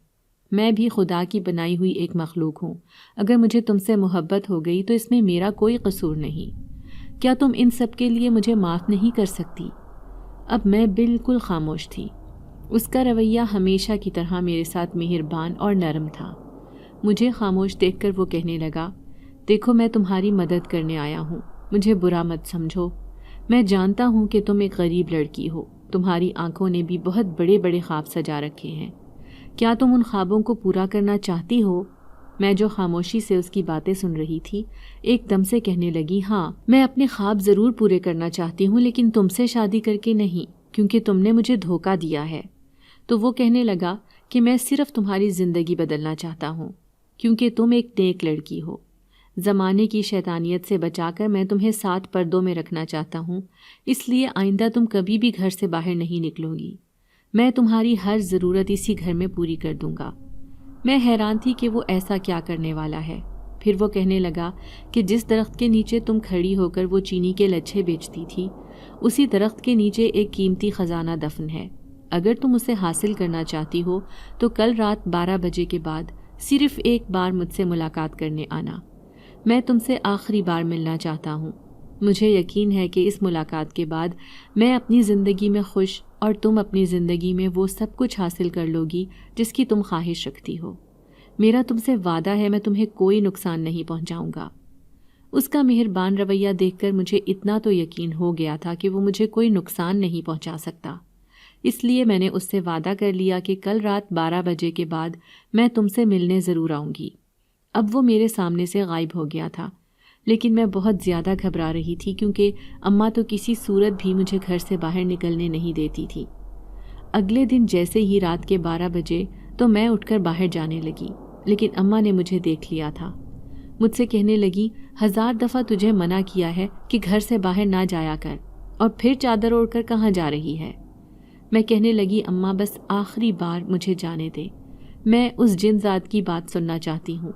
میں بھی خدا کی بنائی ہوئی ایک مخلوق ہوں۔ اگر مجھے تم سے محبت ہو گئی تو اس میں میرا کوئی قصور نہیں۔ کیا تم ان سب کے لیے مجھے معاف نہیں کر سکتی؟ اب میں بالکل خاموش تھی۔ اس کا رویہ ہمیشہ کی طرح میرے ساتھ مہربان اور نرم تھا۔ مجھے خاموش دیکھ کر وہ کہنے لگا، دیکھو، میں تمہاری مدد کرنے آیا ہوں، مجھے برا مت سمجھو۔ میں جانتا ہوں کہ تم ایک غریب لڑکی ہو، تمہاری آنکھوں نے بھی بہت بڑے بڑے خواب سجا رکھے ہیں۔ کیا تم ان خوابوں کو پورا کرنا چاہتی ہو؟ میں جو خاموشی سے اس کی باتیں سن رہی تھی، ایک دم سے کہنے لگی، ہاں، میں اپنے خواب ضرور پورے کرنا چاہتی ہوں، لیکن تم سے شادی کر کے نہیں، کیونکہ تم نے مجھے دھوکہ دیا ہے۔ تو وہ کہنے لگا کہ میں صرف تمہاری زندگی بدلنا چاہتا ہوں، کیونکہ تم ایک نیک لڑکی ہو۔ زمانے کی شیطانیت سے بچا کر میں تمہیں 7 پردوں میں رکھنا چاہتا ہوں، اس لیے آئندہ تم کبھی بھی گھر سے باہر نہیں نکلو گی۔ میں تمہاری ہر ضرورت اسی گھر میں پوری کر دوں گا۔ میں حیران تھی کہ وہ ایسا کیا کرنے والا ہے۔ پھر وہ کہنے لگا کہ جس درخت کے نیچے تم کھڑی ہو کر وہ چینی کے لچھے بیچتی تھی، اسی درخت کے نیچے ایک قیمتی خزانہ دفن ہے۔ اگر تم اسے حاصل کرنا چاہتی ہو تو کل رات 12 بجے کے بعد صرف ایک بار مجھ سے ملاقات کرنے آنا۔ میں تم سے آخری بار ملنا چاہتا ہوں۔ مجھے یقین ہے کہ اس ملاقات کے بعد میں اپنی زندگی میں خوش اور تم اپنی زندگی میں وہ سب کچھ حاصل کر لو گی جس کی تم خواہش رکھتی ہو۔ میرا تم سے وعدہ ہے، میں تمہیں کوئی نقصان نہیں پہنچاؤں گا۔ اس کا مہربان رویہ دیکھ کر مجھے اتنا تو یقین ہو گیا تھا کہ وہ مجھے کوئی نقصان نہیں پہنچا سکتا۔ اس لیے میں نے اس سے وعدہ کر لیا کہ کل رات 12 بجے کے بعد میں تم سے ملنے ضرور آؤں گی۔ اب وہ میرے سامنے سے غائب ہو گیا تھا، لیکن میں بہت زیادہ گھبرا رہی تھی کیونکہ اماں تو کسی صورت بھی مجھے گھر سے باہر نکلنے نہیں دیتی تھی۔ اگلے دن جیسے ہی رات کے 12 بجے تو میں اٹھ کر باہر جانے لگی، لیکن اماں نے مجھے دیکھ لیا تھا۔ مجھ سے کہنے لگی، 1000 دفعہ تجھے منع کیا ہے کہ گھر سے باہر نہ جایا کر، اور پھر چادر اوڑھ کر کہاں جا رہی ہے؟ میں کہنے لگی، اماں بس آخری بار مجھے جانے دے، میں اس جن ذات کی بات سننا چاہتی ہوں۔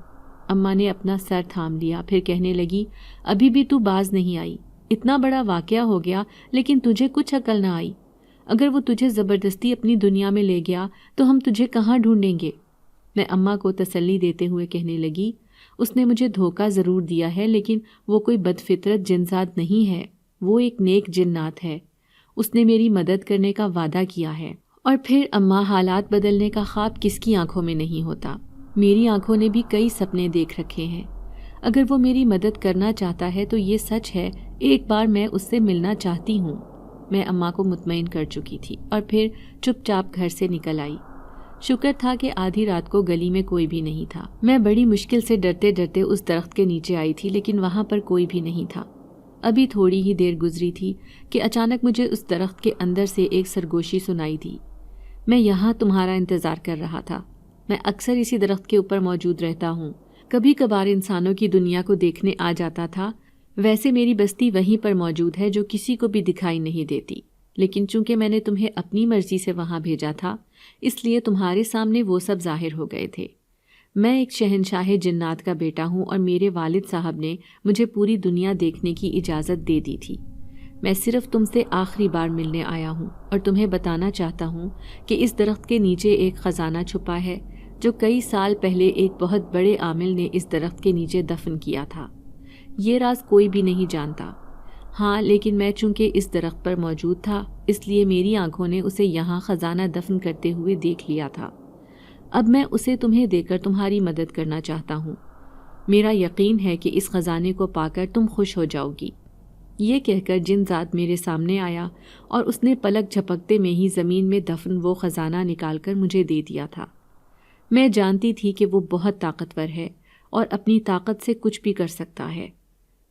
اماں نے اپنا سر تھام لیا، پھر کہنے لگی، ابھی بھی تو باز نہیں آئی، اتنا بڑا واقعہ ہو گیا لیکن تجھے کچھ عقل نہ آئی۔ اگر وہ تجھے زبردستی اپنی دنیا میں لے گیا تو ہم تجھے کہاں ڈھونڈیں گے؟ میں اماں کو تسلی دیتے ہوئے کہنے لگی، اس نے مجھے دھوکہ ضرور دیا ہے، لیکن وہ کوئی بدفطرت جن ذات نہیں ہے، وہ ایک نیک جنات ہے۔ اس نے میری مدد کرنے کا وعدہ کیا ہے۔ اور پھر اماں، حالات بدلنے کا خواب کس کی آنکھوں میں نہیں ہوتا؟ میری آنکھوں نے بھی کئی سپنے دیکھ رکھے ہیں۔ اگر وہ میری مدد کرنا چاہتا ہے تو یہ سچ ہے، ایک بار میں اس سے ملنا چاہتی ہوں۔ میں اماں کو مطمئن کر چکی تھی اور پھر چپ چاپ گھر سے نکل آئی۔ شکر تھا کہ آدھی رات کو گلی میں کوئی بھی نہیں تھا۔ میں بڑی مشکل سے ڈرتے ڈرتے اس درخت کے نیچے آئی تھی، لیکن وہاں پر کوئی بھی نہیں تھا۔ ابھی تھوڑی ہی دیر گزری تھی کہ اچانک مجھے اس درخت کے اندر سے ایک سرگوشی سنائی دی، میں یہاں تمہارا انتظار کر رہا تھا۔ میں اکثر اسی درخت کے اوپر موجود رہتا ہوں، کبھی کبھار انسانوں کی دنیا کو دیکھنے آ جاتا تھا۔ ویسے میری بستی وہیں پر موجود ہے جو کسی کو بھی دکھائی نہیں دیتی، لیکن چونکہ میں نے تمہیں اپنی مرضی سے وہاں بھیجا تھا، اس لیے تمہارے سامنے وہ سب ظاہر ہو گئے تھے۔ میں ایک شہنشاہ جنات کا بیٹا ہوں اور میرے والد صاحب نے مجھے پوری دنیا دیکھنے کی اجازت دے دی تھی۔ میں صرف تم سے آخری بار ملنے آیا ہوں اور تمہیں بتانا چاہتا ہوں کہ اس درخت کے نیچے ایک خزانہ چھپا ہے جو کئی سال پہلے ایک بہت بڑے عامل نے اس درخت کے نیچے دفن کیا تھا۔ یہ راز کوئی بھی نہیں جانتا۔ ہاں، لیکن میں چونکہ اس درخت پر موجود تھا، اس لیے میری آنکھوں نے اسے یہاں خزانہ دفن کرتے ہوئے دیکھ لیا تھا۔ اب میں اسے تمہیں دے کر تمہاری مدد کرنا چاہتا ہوں۔ میرا یقین ہے کہ اس خزانے کو پا کر تم خوش ہو جاؤ گی۔ یہ کہہ کر جن ذات میرے سامنے آیا اور اس نے پلک جھپکتے میں ہی زمین میں دفن وہ خزانہ نکال کر مجھے دے دیا تھا۔ میں جانتی تھی کہ وہ بہت طاقتور ہے اور اپنی طاقت سے کچھ بھی کر سکتا ہے۔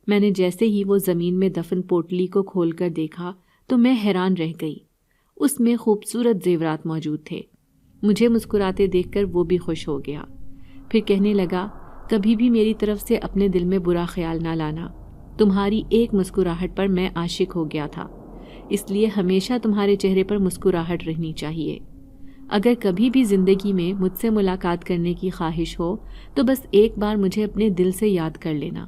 میں نے جیسے ہی وہ زمین میں دفن پوٹلی کو کھول کر دیکھا تو میں حیران رہ گئی۔ اس میں خوبصورت زیورات موجود تھے۔ مجھے مسکراتے دیکھ کر وہ بھی خوش ہو گیا۔ پھر کہنے لگا، کبھی بھی میری طرف سے اپنے دل میں برا خیال نہ لانا۔ تمہاری ایک مسکراہٹ پر میں عاشق ہو گیا تھا، اس لیے ہمیشہ تمہارے چہرے پر مسکراہٹ رہنی چاہیے۔ اگر کبھی بھی زندگی میں مجھ سے ملاقات کرنے کی خواہش ہو تو بس ایک بار مجھے اپنے دل سے یاد کر لینا،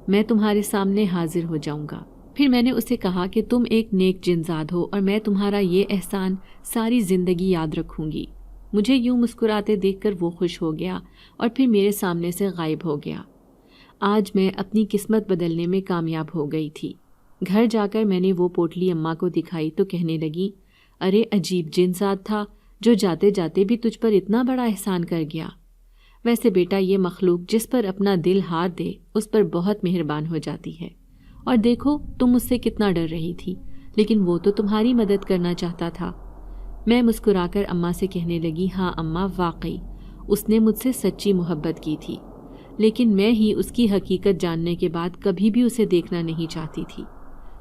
میں تمہارے سامنے حاضر ہو جاؤں گا۔ پھر میں نے اسے کہا کہ تم ایک نیک جنزاد ہو اور میں تمہارا یہ احسان ساری زندگی یاد رکھوں گی۔ مجھے یوں مسکراتے دیکھ کر وہ خوش ہو گیا اور پھر میرے سامنے سے غائب ہو گیا۔ آج میں اپنی قسمت بدلنے میں کامیاب ہو گئی تھی۔ گھر جا کر میں نے وہ پوٹلی اماں کو دکھائی تو کہنے لگی، ارے عجیب جنزاد تھا جو جاتے جاتے بھی تجھ پر اتنا بڑا احسان کر گیا۔ ویسے بیٹا، یہ مخلوق جس پر اپنا دل ہار دے اس پر بہت مہربان ہو جاتی ہے۔ اور دیکھو تم مجھ سے کتنا ڈر رہی تھی، لیکن وہ تو تمہاری مدد کرنا چاہتا تھا۔ میں مسکرا کر اماں سے کہنے لگی، ہاں اماں، واقعی اس نے مجھ سے سچی محبت کی تھی، لیکن میں ہی اس کی حقیقت جاننے کے بعد کبھی بھی اسے دیکھنا نہیں چاہتی تھی۔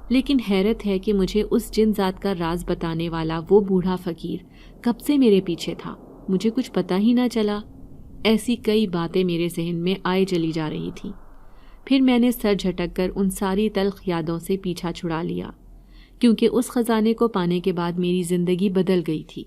لیکن حیرت ہے کہ مجھے اس جن ذات کا راز بتانے والا وہ بوڑھا فقیر کب سے میرے پیچھے تھا، مجھے کچھ پتہ ہی نہ چلا۔ ایسی کئی باتیں میرے ذہن میں آئے چلی جا رہی تھیں۔ پھر میں نے سر جھٹک کر ان ساری تلخ یادوں سے پیچھا چھڑا لیا، کیونکہ اس خزانے کو پانے کے بعد میری زندگی بدل گئی تھی۔